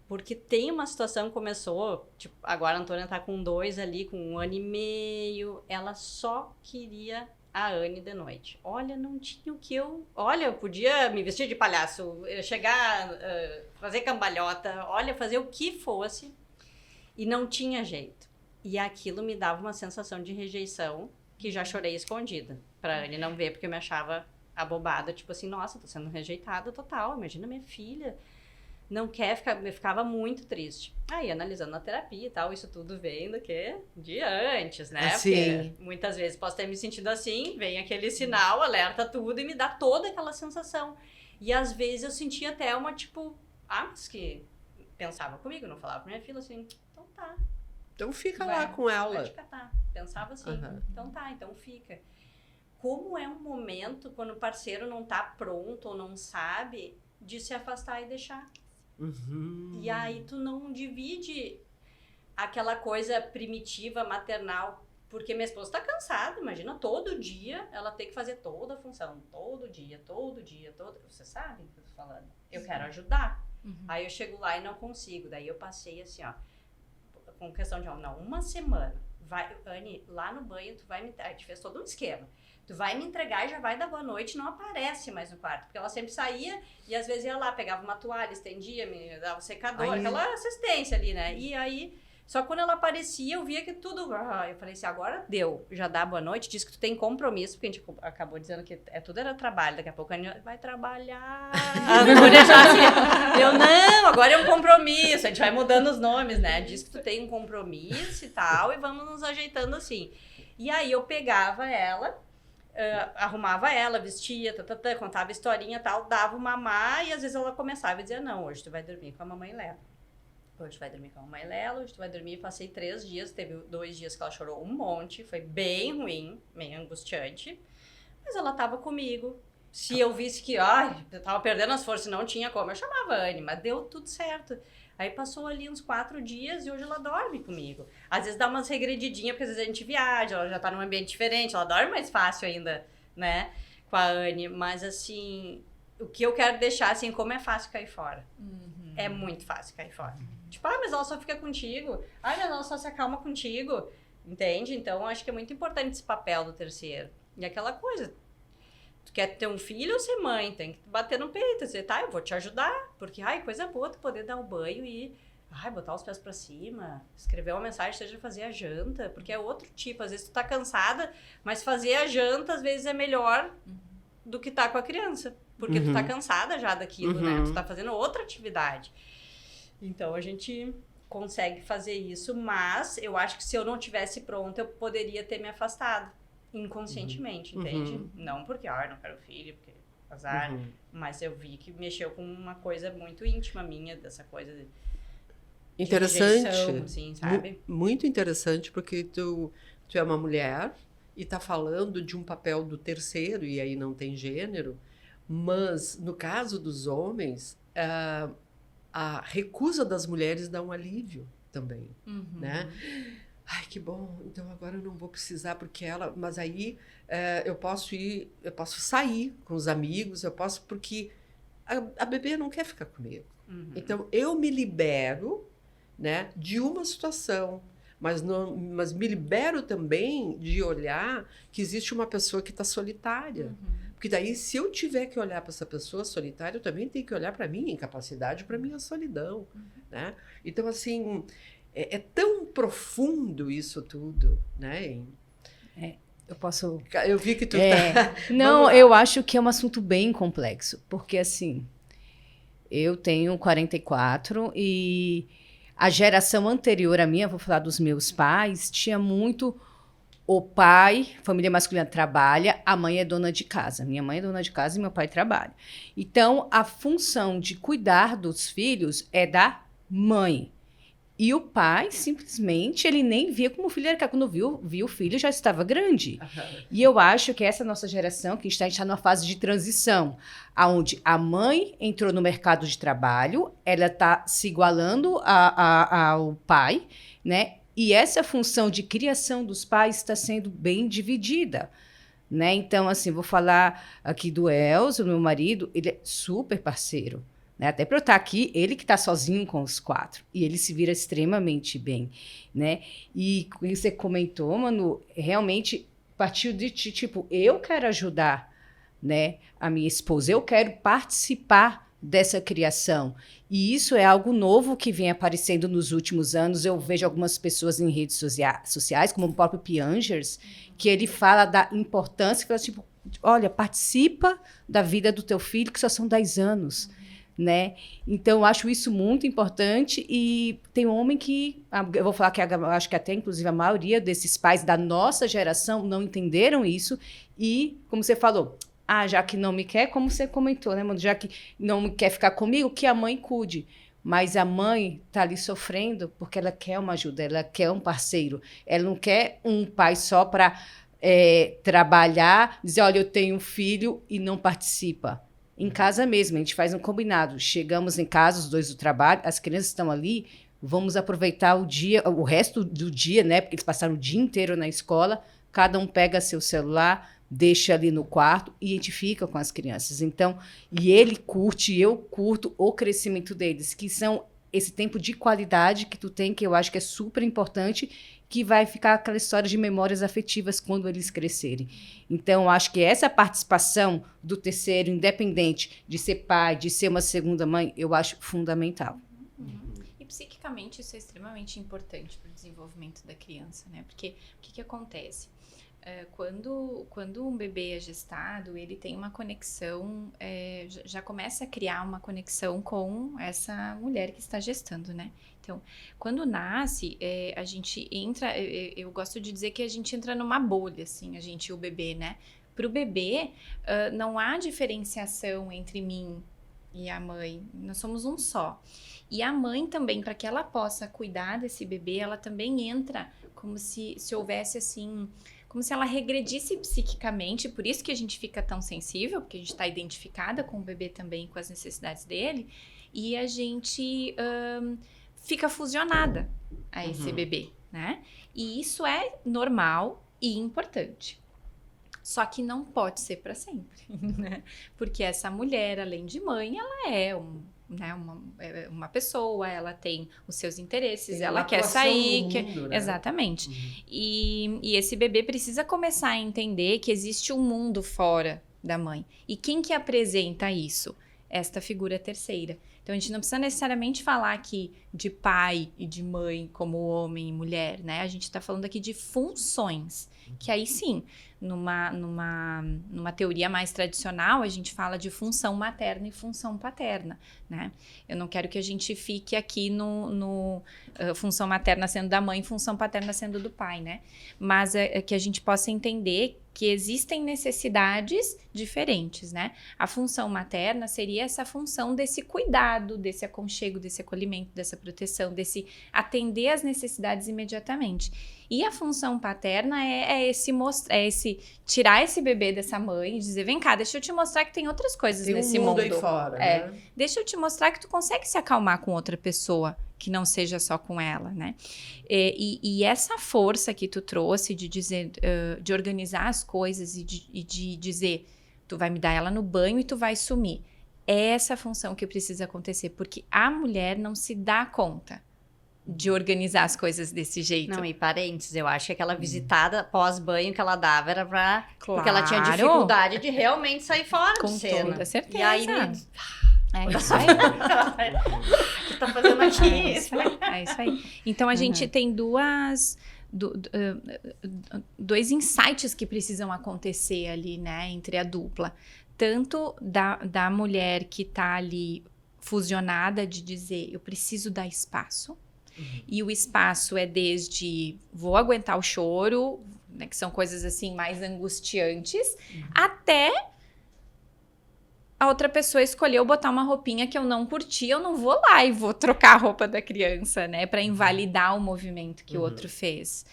Porque tem uma situação que começou, tipo, agora a Antônia tá com 2 ali, com 1 ano e meio, ela só queria a Anne de noite. Olha, não tinha o que eu... Olha, eu podia me vestir de palhaço, chegar, fazer cambalhota, olha, fazer o que fosse, e não tinha jeito. E aquilo me dava uma sensação de rejeição, que já chorei escondida, pra Anne não ver, porque eu me achava abobada, tipo assim, nossa, tô sendo rejeitada total, imagina minha filha, não quer ficar, me ficava muito triste. Aí, analisando na terapia e tal, isso tudo vem do que? De antes, né? Sim. Porque muitas vezes posso ter me sentido assim, vem aquele sinal, alerta tudo e me dá toda aquela sensação. E às vezes eu sentia até uma, tipo, mas que pensava comigo, não falava pra minha filha assim, então tá. Então fica lá com ela. Vai te catar. Pensava assim, então tá, então fica. Como é um momento quando o parceiro não tá pronto ou não sabe de se afastar e deixar. E aí tu não divide aquela coisa primitiva, maternal, porque minha esposa tá cansada, imagina, todo dia ela tem que fazer toda a função, todo dia, você sabe o que eu tô falando? Eu quero ajudar. Aí eu chego lá e não consigo, daí eu passei assim, ó, com questão de, não, uma semana, vai, Anne, lá no banho, a gente fez todo um esquema, tu vai me entregar e já vai dar boa noite, não aparece mais no quarto, porque ela sempre saía e às vezes ia lá, pegava uma toalha, estendia, me dava um secador, aquela assistência ali, né, e aí, só quando ela aparecia, eu via que tudo, eu falei assim, agora deu, já dá boa noite, diz que tu tem compromisso, porque a gente acabou dizendo que tudo era trabalho, daqui a pouco a Anne vai trabalhar, a Antônia já assim, eu não, agora é um compromisso, a gente vai mudando os nomes, né, diz que tu tem um compromisso e tal, e vamos nos ajeitando assim. E aí eu pegava ela, arrumava ela, vestia, contava historinha e tal, dava o mamar, e às vezes ela começava e dizia, não, hoje tu vai dormir com a mamãe Léa. hoje vai dormir com a mamãe Lelo, hoje tu vai dormir, passei 3 dias, teve 2 dias que ela chorou um monte, foi bem ruim, meio angustiante, mas ela tava comigo. Se eu visse que, eu tava perdendo as forças e não tinha como, eu chamava a Anne, mas deu tudo certo. Aí passou ali uns 4 dias e hoje ela dorme comigo. Às vezes dá umas regredidinhas, porque às vezes a gente viaja, ela já tá num ambiente diferente, ela dorme mais fácil ainda, né, com a Anne. Mas, assim, o que eu quero deixar, assim, como é fácil cair fora. É muito fácil cair fora. Tipo, mas ela só fica contigo. Mas ela só se acalma contigo. Entende? Então, acho que é muito importante esse papel do terceiro. E aquela coisa... Tu quer ter um filho ou ser mãe? Tem que bater no peito, dizer, tá, eu vou te ajudar. Porque, coisa boa tu poder dar um banho e, botar os pés pra cima, escrever uma mensagem, seja fazer a janta. Porque é outro tipo, às vezes tu tá cansada, mas fazer a janta, às vezes, é melhor do que tá com a criança. Porque tu tá cansada já daquilo, né? Tu tá fazendo outra atividade. Então, a gente consegue fazer isso, mas eu acho que se eu não tivesse pronta, eu poderia ter me afastado. Inconscientemente, entende? Não porque, não quero filho, porque azar. Mas eu vi que mexeu com uma coisa muito íntima minha, dessa coisa de Interessante. rejeição, assim, sabe? Muito interessante, porque tu é uma mulher e tá falando de um papel do terceiro, e aí não tem gênero, mas no caso dos homens, a recusa das mulheres dá um alívio também, né? Ai, que bom, então agora eu não vou precisar, porque ela... Mas aí eu posso sair com os amigos, porque a bebê não quer ficar comigo. Então, eu me libero, né, de uma situação, mas me libero também de olhar que existe uma pessoa que está solitária. Porque daí, se eu tiver que olhar para essa pessoa solitária, eu também tenho que olhar para a minha incapacidade, para a minha solidão, né? Então, assim... É tão profundo isso tudo, né? Eu posso... Eu vi que tu tá... Não, eu acho que é um assunto bem complexo, porque assim, eu tenho 44 e a geração anterior à minha, vou falar dos meus pais, tinha muito o pai, família masculina trabalha, a mãe é dona de casa. Minha mãe é dona de casa e meu pai trabalha. Então, a função de cuidar dos filhos é da mãe. E o pai, simplesmente, ele nem via como o filho era. Quando viu o filho, já estava grande. E eu acho que essa nossa geração, que a gente está numa fase de transição, onde a mãe entrou no mercado de trabalho, ela está se igualando ao pai, né? E essa função de criação dos pais está sendo bem dividida, né? Então, assim, vou falar aqui do Elzo, meu marido, ele é super parceiro. Né? Até para eu estar aqui, ele que está sozinho com os 4. E ele se vira extremamente bem, né? E você comentou, Manu, realmente partiu de ti, tipo, eu quero ajudar, né, a minha esposa, eu quero participar dessa criação. E isso é algo novo que vem aparecendo nos últimos anos. Eu vejo algumas pessoas em redes sociais, como o próprio Piangers, que ele fala da importância, fala tipo, olha, participa da vida do teu filho, que só são 10 anos. Né? Então, eu acho isso muito importante e tem homem que, eu vou falar que acho que até, inclusive, a maioria desses pais da nossa geração não entenderam isso e, como você falou, já que não me quer, como você comentou, né, mano? Já que não me quer ficar comigo, que a mãe cuide. Mas a mãe está ali sofrendo porque ela quer uma ajuda, ela quer um parceiro, ela não quer um pai só para trabalhar, dizer, olha, eu tenho um filho e não participa. Em casa mesmo, a gente faz um combinado. Chegamos em casa, os dois do trabalho, as crianças estão ali, vamos aproveitar o dia, o resto do dia, né? Porque eles passaram o dia inteiro na escola, cada um pega seu celular, deixa ali no quarto e a gente fica com as crianças. Então, e ele curte, eu curto o crescimento deles, que são esse tempo de qualidade que tu tem, que eu acho que é super importante, que vai ficar aquela história de memórias afetivas quando eles crescerem. Então, acho que essa participação do terceiro, independente de ser pai, de ser uma segunda mãe, eu acho fundamental. E psiquicamente isso é extremamente importante para o desenvolvimento da criança, né? Porque o que acontece? Quando um bebê é gestado, ele tem uma conexão, já começa a criar uma conexão com essa mulher que está gestando, né? Então, quando nasce, a gente entra, eu gosto de dizer que a gente entra numa bolha, assim, o bebê, né? Para o bebê, não há diferenciação entre mim e a mãe, nós somos um só. E a mãe também, para que ela possa cuidar desse bebê, ela também entra como se houvesse assim, como se ela regredisse psiquicamente, por isso que a gente fica tão sensível, porque a gente está identificada com o bebê também, com as necessidades dele, e a gente fica fusionada a esse bebê, né? E isso é normal e importante. Só que não pode ser para sempre, né? Porque essa mulher, além de mãe, ela é uma pessoa, ela tem os seus interesses, ela quer sair. No mundo, né? Exatamente. E esse bebê precisa começar a entender que existe um mundo fora da mãe. E quem que apresenta isso? Esta figura terceira. Então, a gente não precisa necessariamente falar aqui de pai e de mãe como homem e mulher, né? A gente está falando aqui de funções, que aí sim, numa teoria mais tradicional, a gente fala de função materna e função paterna, né? Eu não quero que a gente fique aqui no função materna sendo da mãe, função paterna sendo do pai, né? Mas que a gente possa entender que existem necessidades diferentes, né? A função materna seria essa função desse cuidado, desse aconchego, desse acolhimento, dessa proteção, desse atender às necessidades imediatamente. E a função paterna é esse tirar esse bebê dessa mãe e dizer, vem cá, deixa eu te mostrar que tem outras coisas nesse mundo. Tem um mundo aí fora, né? Deixa eu te mostrar que tu consegue se acalmar com outra pessoa, que não seja só com ela, né? E essa força que tu trouxe de dizer, de organizar as coisas e de dizer, tu vai me dar ela no banho e tu vai sumir. É essa função que precisa acontecer, porque a mulher não se dá conta de organizar as coisas desse jeito. Não, e parênteses, eu acho que aquela visitada pós-banho que ela dava era pra... Claro. Porque ela tinha dificuldade de realmente sair fora Com de cena. toda certeza. E aí... É isso aí. O que tá fazendo aqui? É isso aí. Então, a gente tem dois insights que precisam acontecer ali, né, entre a dupla. Tanto da mulher que tá ali fusionada de dizer, eu preciso dar espaço. E o espaço é desde vou aguentar o choro, né, que são coisas assim mais angustiantes, até a outra pessoa escolheu botar uma roupinha que eu não curti, eu não vou lá e vou trocar a roupa da criança, né, para invalidar o movimento que o outro fez.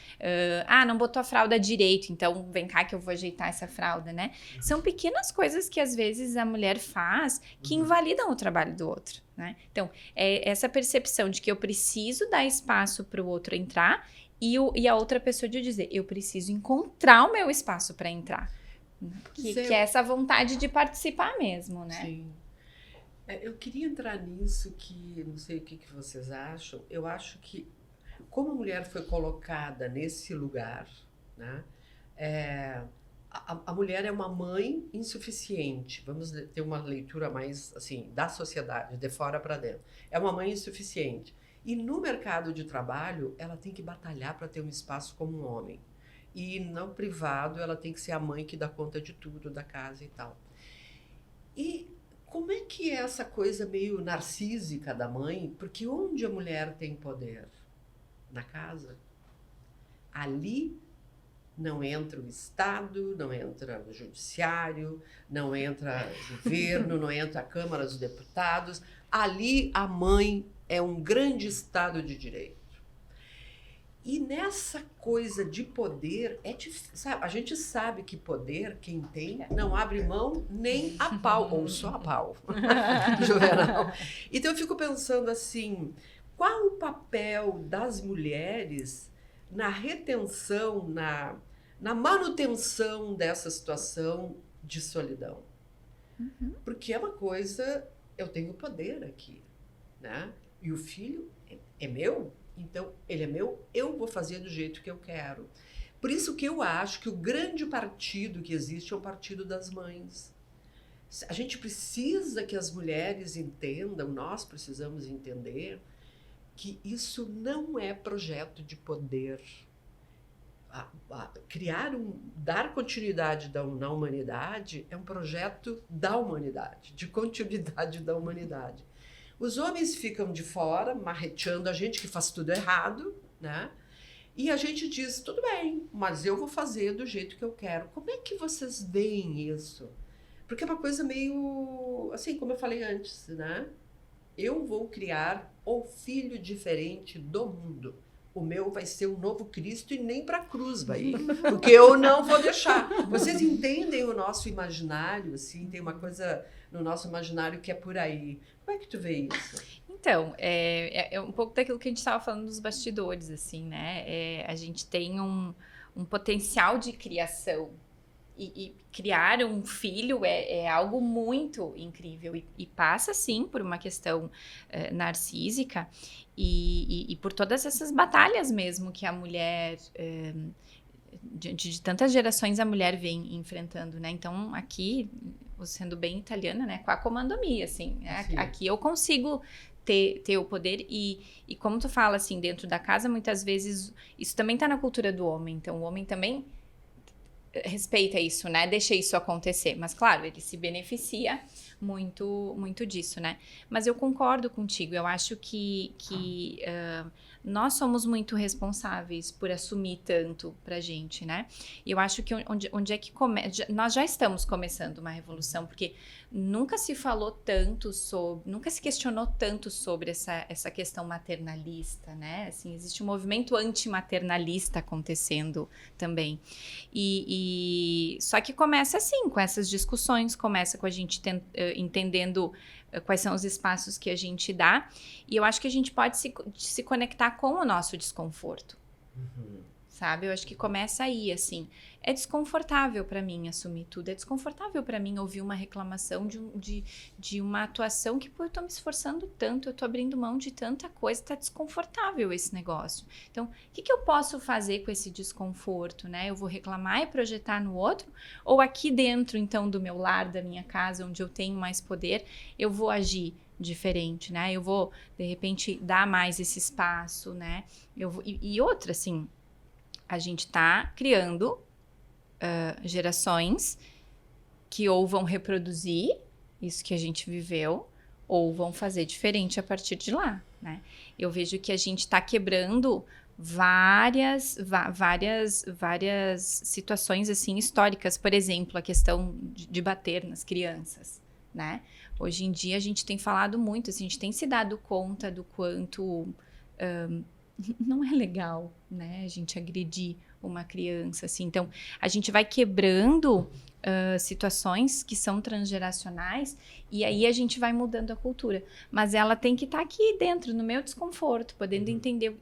Não botou a fralda direito, então vem cá que eu vou ajeitar essa fralda, né? São pequenas coisas que às vezes a mulher faz que invalidam o trabalho do outro, né? Então, é essa percepção de que eu preciso dar espaço para o outro entrar e a outra pessoa de dizer, eu preciso encontrar o meu espaço para entrar. Que é essa vontade de participar mesmo, né? Sim. Eu queria entrar nisso que, não sei o que vocês acham, eu acho que como a mulher foi colocada nesse lugar, né, a mulher é uma mãe insuficiente, vamos ter uma leitura mais assim, da sociedade, de fora para dentro. É uma mãe insuficiente. E no mercado de trabalho, ela tem que batalhar para ter um espaço como um homem. E no privado, ela tem que ser a mãe que dá conta de tudo, da casa e tal. E como é que é essa coisa meio narcísica da mãe? Porque onde a mulher tem poder? Na casa. Ali não entra o Estado, não entra o Judiciário, não entra o governo, não entra a Câmara dos Deputados. Ali a mãe é um grande Estado de Direito. E nessa coisa de poder, sabe, a gente sabe que poder, quem tem, não abre mão nem a pau, ou só a pau, Juvenal. Então eu fico pensando assim, qual o papel das mulheres na retenção, na manutenção dessa situação de solidão? Porque é uma coisa, eu tenho poder aqui, né? E o filho é meu. Então, ele é meu, eu vou fazer do jeito que eu quero. Por isso que eu acho que o grande partido que existe é o partido das mães. A gente precisa que as mulheres entendam, nós precisamos entender, que isso não é projeto de poder. Dar continuidade na humanidade é um projeto da humanidade, de continuidade da humanidade. Os homens ficam de fora, marreteando a gente que faz tudo errado, né? E a gente diz, tudo bem, mas eu vou fazer do jeito que eu quero. Como é que vocês veem isso? Porque é uma coisa meio, assim, como eu falei antes, né? Eu vou criar o filho diferente do mundo. O meu vai ser o novo Cristo e nem para a cruz vai ir, porque eu não vou deixar. Vocês entendem o nosso imaginário, assim? Tem uma coisa no nosso imaginário que é por aí. Como é que tu vê isso? Então, é um pouco daquilo que a gente estava falando dos bastidores, assim, né? A gente tem um potencial de criação. E criar um filho é algo muito incrível. E passa, sim, por uma questão narcísica e por todas essas batalhas mesmo que a mulher... diante de tantas gerações a mulher vem enfrentando, né? Então, aqui, sendo bem italiana, né? Qua comando mi, assim. Aqui eu consigo ter o poder e como tu fala, assim, dentro da casa, muitas vezes, isso também tá na cultura do homem. Então, o homem também respeita isso, né? Deixa isso acontecer. Mas, claro, ele se beneficia muito, muito disso, né? Mas eu concordo contigo. Eu acho que nós somos muito responsáveis por assumir tanto pra gente, né? E eu acho que onde é que começa... Nós já estamos começando uma revolução, porque nunca se falou tanto sobre... Nunca se questionou tanto sobre essa questão maternalista, né? Assim, existe um movimento antimaternalista acontecendo também. Só que começa assim, com essas discussões, começa com a gente entendendo quais são os espaços que a gente dá, e eu acho que a gente pode se conectar com o nosso desconforto, sabe? Eu acho que começa aí, assim, é desconfortável para mim assumir tudo, é desconfortável para mim ouvir uma reclamação de uma atuação que, pô, eu tô me esforçando tanto, eu tô abrindo mão de tanta coisa, tá desconfortável esse negócio. Então, o que eu posso fazer com esse desconforto, né? Eu vou reclamar e projetar no outro, ou aqui dentro, então, do meu lar, da minha casa, onde eu tenho mais poder, eu vou agir diferente, né? Eu vou, de repente, dar mais esse espaço, né? E outra, assim, a gente tá criando gerações que ou vão reproduzir isso que a gente viveu ou vão fazer diferente a partir de lá, né? Eu vejo que a gente está quebrando várias situações assim históricas, por exemplo, a questão de bater nas crianças, né? Hoje em dia a gente tem falado muito, assim, a gente tem se dado conta do quanto não é legal, né? A gente agredir uma criança, assim. Então, a gente vai quebrando situações que são transgeracionais e aí a gente vai mudando a cultura. Mas ela tem que estar aqui dentro, no meu desconforto, podendo entender.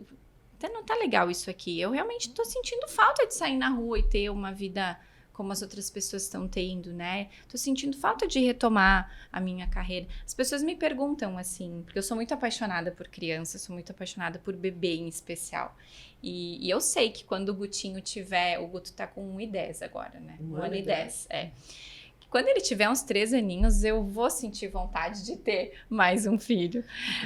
Até não tá legal isso aqui. Eu realmente tô sentindo falta de sair na rua e ter uma vida como as outras pessoas estão tendo, né? Tô sentindo falta de retomar a minha carreira. As pessoas me perguntam, assim, porque eu sou muito apaixonada por criança, sou muito apaixonada por bebê em especial. E eu sei que quando o Gutinho tiver... O Guto tá com 1,10 agora, né? 1 ano e 10, Quando ele tiver uns 3 aninhos, eu vou sentir vontade de ter mais um filho.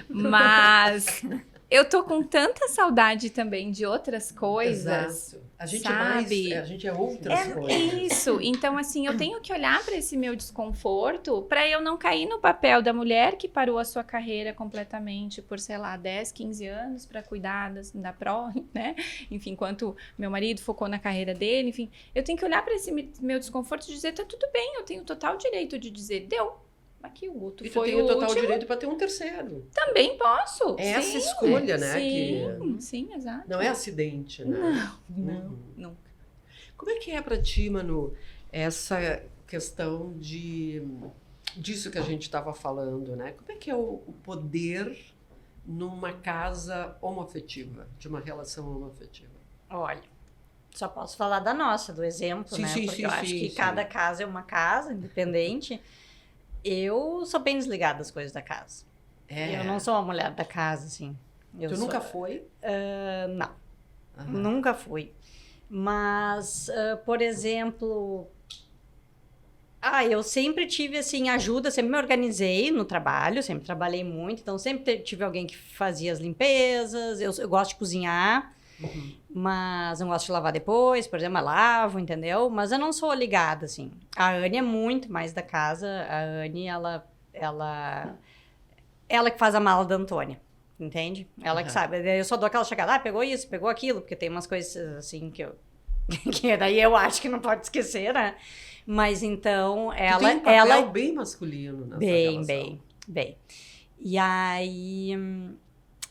Mas... eu tô com tanta saudade também de outras coisas. Exato. A gente sabe? A gente é outras coisas. Isso. Então, assim, eu tenho que olhar para esse meu desconforto para eu não cair no papel da mulher que parou a sua carreira completamente por, sei lá, 10, 15 anos para cuidar da prole, né? Enfim, enquanto meu marido focou na carreira dele, enfim. Eu tenho que olhar para esse meu desconforto e dizer, tá tudo bem, eu tenho total direito de dizer, deu. Aqui o Guto e foi tu tem o total último. direito para ter um terceiro. Também posso. É essa escolha, né? Sim, exato. Não é acidente, né? Não, nunca. Como é que é para ti, Manu, essa questão disso que a gente estava falando, né? Como é que é o poder numa casa homoafetiva, de uma relação homoafetiva? Olha, só posso falar da nossa, do exemplo, né? Porque eu acho que cada casa é uma casa independente. Eu sou bem desligada das coisas da casa. Eu não sou uma mulher da casa, assim. Tu nunca foi? Não. Nunca fui. Mas, por exemplo... eu sempre tive, assim, ajuda. Sempre me organizei no trabalho. Sempre trabalhei muito. Então, sempre tive alguém que fazia as limpezas. Eu gosto de cozinhar. Mas não gosto de lavar depois, por exemplo, eu lavo, entendeu? Mas eu não sou ligada, assim. A Anne é muito mais da casa. A Anne, ela que faz a mala da Antônia, entende? Ela que sabe. Eu só dou aquela chegada, pegou isso, pegou aquilo, porque tem umas coisas, assim, que que daí eu acho que não pode esquecer, né? Mas então, Tu tem um papel bem masculino nessa relação. Bem. E aí,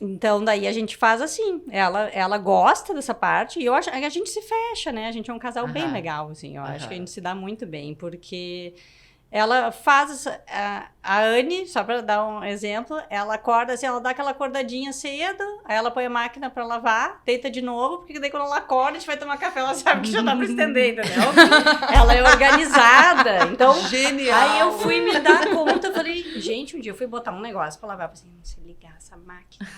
então daí a gente faz assim, ela gosta dessa parte e eu acho, a gente se fecha, né? A gente é um casal bem legal, assim, eu acho que a gente se dá muito bem, porque ela faz, a Anne, só para dar um exemplo, ela acorda assim, ela dá aquela acordadinha cedo, aí ela põe a máquina para lavar, deita de novo, porque daí quando ela acorda, a gente vai tomar café, ela sabe que já dá para estender, entendeu? Ela é organizada, então... Genial! Aí eu fui me dar conta, eu falei, gente, um dia eu fui botar um negócio para lavar, eu falei, não sei ligar essa máquina.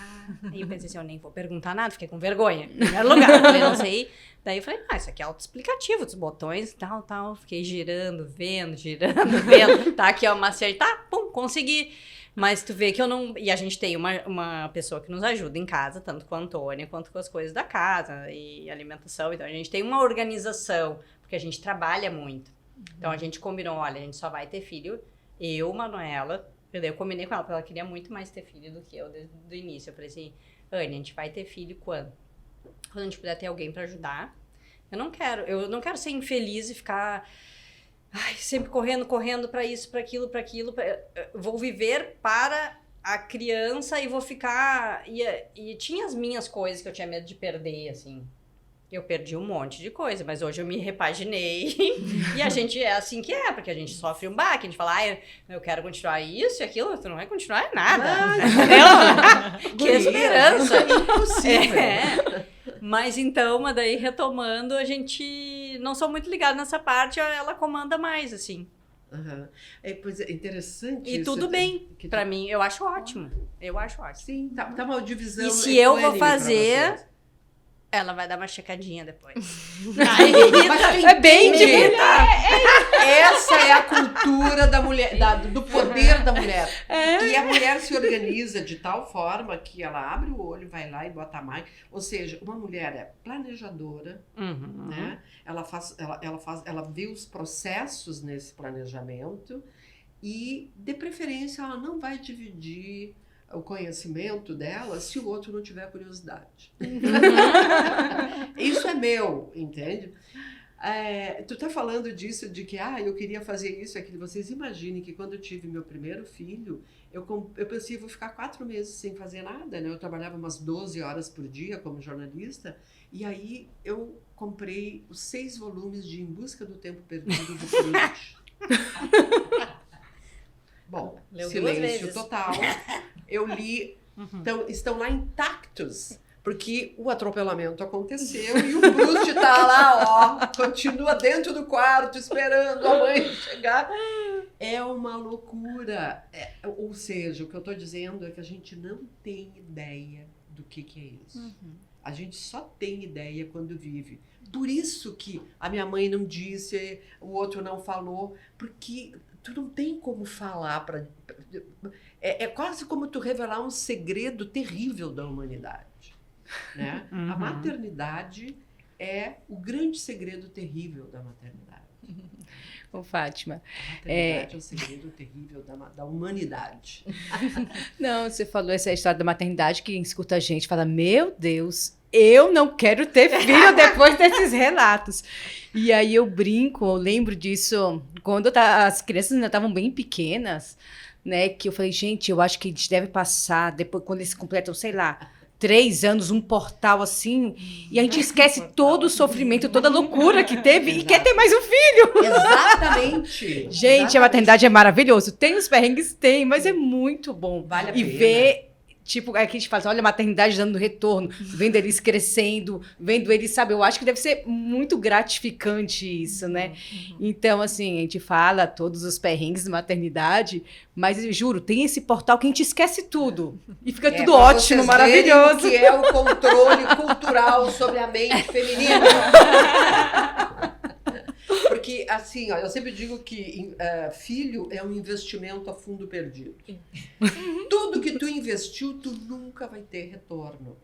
Aí eu pensei assim, eu nem vou perguntar nada, fiquei com vergonha, em primeiro lugar, eu falei, não sei... Daí eu falei, isso aqui é autoexplicativo, dos botões, tal. Fiquei girando, vendo. Tá aqui, ó, macete, tá, pum, consegui. Mas tu vê que eu não... E a gente tem uma pessoa que nos ajuda em casa, tanto com a Antônia, quanto com as coisas da casa e alimentação. Então, a gente tem uma organização, porque a gente trabalha muito. Então, a gente combinou, olha, a gente só vai ter filho, eu, Manuela. Eu combinei com ela, porque ela queria muito mais ter filho do que eu desde o início. Eu falei assim, Anne, a gente vai ter filho quando? Quando a gente puder ter alguém para ajudar. Eu não quero ser infeliz e ficar sempre correndo para isso, para aquilo. Vou viver para a criança e vou ficar... E tinha as minhas coisas que eu tinha medo de perder, assim. Eu perdi um monte de coisa, mas hoje eu me repaginei. E a gente é assim que é, porque a gente sofre um baque. A gente fala, eu quero continuar isso e aquilo. Tu não vai continuar nada. Entendeu? Que esperança. Impossível. Mas então, daí retomando, a gente não sou muito ligada nessa parte, ela comanda mais, assim. Pois é, interessante E isso. tudo bem, pra mim, eu acho ótimo. Sim, tá uma divisão. E se eu vou fazer... Ela vai dar uma checadinha depois. Mas é bem de essa é a cultura da mulher, do poder da mulher. E a mulher se organiza de tal forma que ela abre o olho, vai lá e bota a máquina. Ou seja, uma mulher é planejadora, né? Ela vê os processos nesse planejamento e, de preferência, ela não vai dividir o conhecimento dela se o outro não tiver curiosidade. Isso é meu, entende? Tu tá falando disso, de que eu queria fazer isso, aquilo. Vocês imaginem que quando eu tive meu primeiro filho, eu pensei, vou ficar 4 meses sem fazer nada, né? Eu trabalhava umas 12 horas por dia como jornalista, e aí eu comprei os 6 volumes de Em Busca do Tempo Perdido do Proust. Bom, leu silêncio total. Eu li, então, estão lá intactos, porque o atropelamento aconteceu e o Proust está lá, continua dentro do quarto esperando a mãe chegar. É uma loucura. Ou seja, o que eu estou dizendo é que a gente não tem ideia do que é isso. A gente só tem ideia quando vive. Por isso que a minha mãe não disse, o outro não falou, porque tu não tem como falar é quase como tu revelar um segredo terrível da humanidade, né? A maternidade é o grande segredo terrível da maternidade. Ô, Fátima. A maternidade é o segredo terrível da humanidade. Não, você falou essa história da maternidade, que quem escuta a gente fala, meu Deus, eu não quero ter filho depois desses relatos. E aí eu brinco, eu lembro disso, quando as crianças ainda estavam bem pequenas, né, que eu falei, gente, eu acho que a gente deve passar, depois, quando eles completam, sei lá, 3 anos, um portal assim, e a gente esquece todo o sofrimento, toda a loucura que teve e quer ter mais um filho. Exatamente. Gente, a maternidade é maravilhoso. Tem os perrengues? Tem, mas é muito bom. Vale a e pena. ver, tipo, aqui a gente fala, olha, a maternidade dando retorno, vendo eles crescendo, vendo eles, sabe? Eu acho que deve ser muito gratificante isso, né? Então, assim, a gente fala todos os perrengues de maternidade, mas eu juro, tem esse portal que a gente esquece tudo. E fica tudo ótimo, maravilhoso. Que é o controle cultural sobre a mente feminina. Porque, assim, eu sempre digo que filho é um investimento a fundo perdido. Tudo que tu investiu, tu nunca vai ter retorno.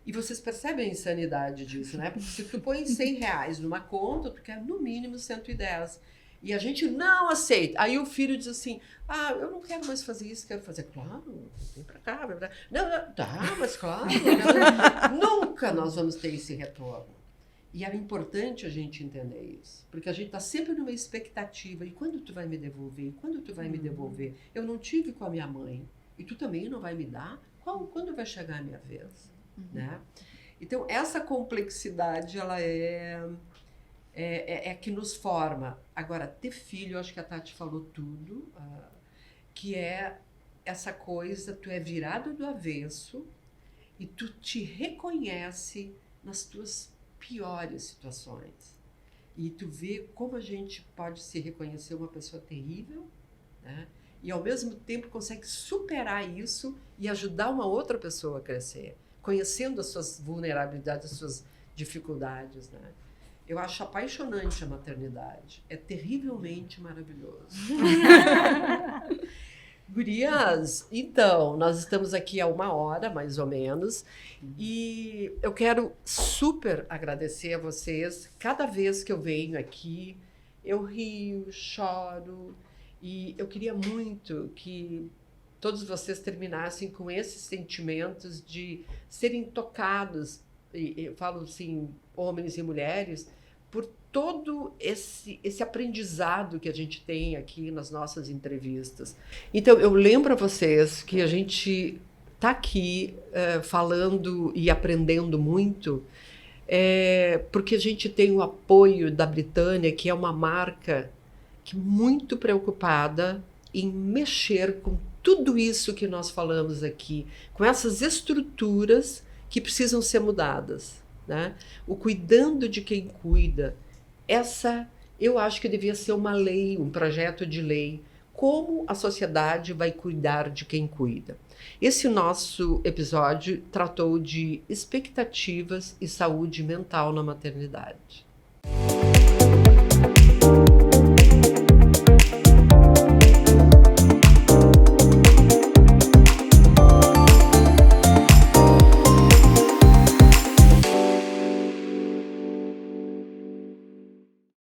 E vocês percebem a insanidade disso, né? Porque se tu põe R$100 numa conta, tu quer no mínimo 110. E a gente não aceita. Aí o filho diz assim, eu não quero mais fazer isso, quero fazer. Claro, vem pra cá, vem pra cá. Não, tá, mas claro. Nunca nós vamos ter esse retorno. E era importante a gente entender isso, porque a gente está sempre numa expectativa. E quando tu vai me devolver? Quando tu vai me devolver? Eu não tive com a minha mãe, e tu também não vai me dar? Quando vai chegar a minha vez? Né? Então, essa complexidade, ela é que nos forma. Agora, ter filho, eu acho que a Tati falou tudo, que é essa coisa, tu é virado do avesso e tu te reconhece nas tuas piores situações. E tu vê como a gente pode se reconhecer uma pessoa terrível, né? E ao mesmo tempo consegue superar isso e ajudar uma outra pessoa a crescer, conhecendo as suas vulnerabilidades, as suas dificuldades, né? Eu acho apaixonante a maternidade. É terrivelmente maravilhoso. Gurias, então, nós estamos aqui há 1 hora, mais ou menos, e eu quero super agradecer a vocês. Cada vez que eu venho aqui, eu rio, choro, e eu queria muito que todos vocês terminassem com esses sentimentos de serem tocados, e eu falo assim, homens e mulheres, por todo esse aprendizado que a gente tem aqui nas nossas entrevistas. Então, eu lembro a vocês que a gente está aqui falando e aprendendo muito, porque a gente tem o apoio da Britânia, que é uma marca que é muito preocupada em mexer com tudo isso que nós falamos aqui, com essas estruturas que precisam ser mudadas, né? O cuidando de quem cuida, eu acho que devia ser uma lei, um projeto de lei, como a sociedade vai cuidar de quem cuida. Esse nosso episódio tratou de expectativas e saúde mental na maternidade.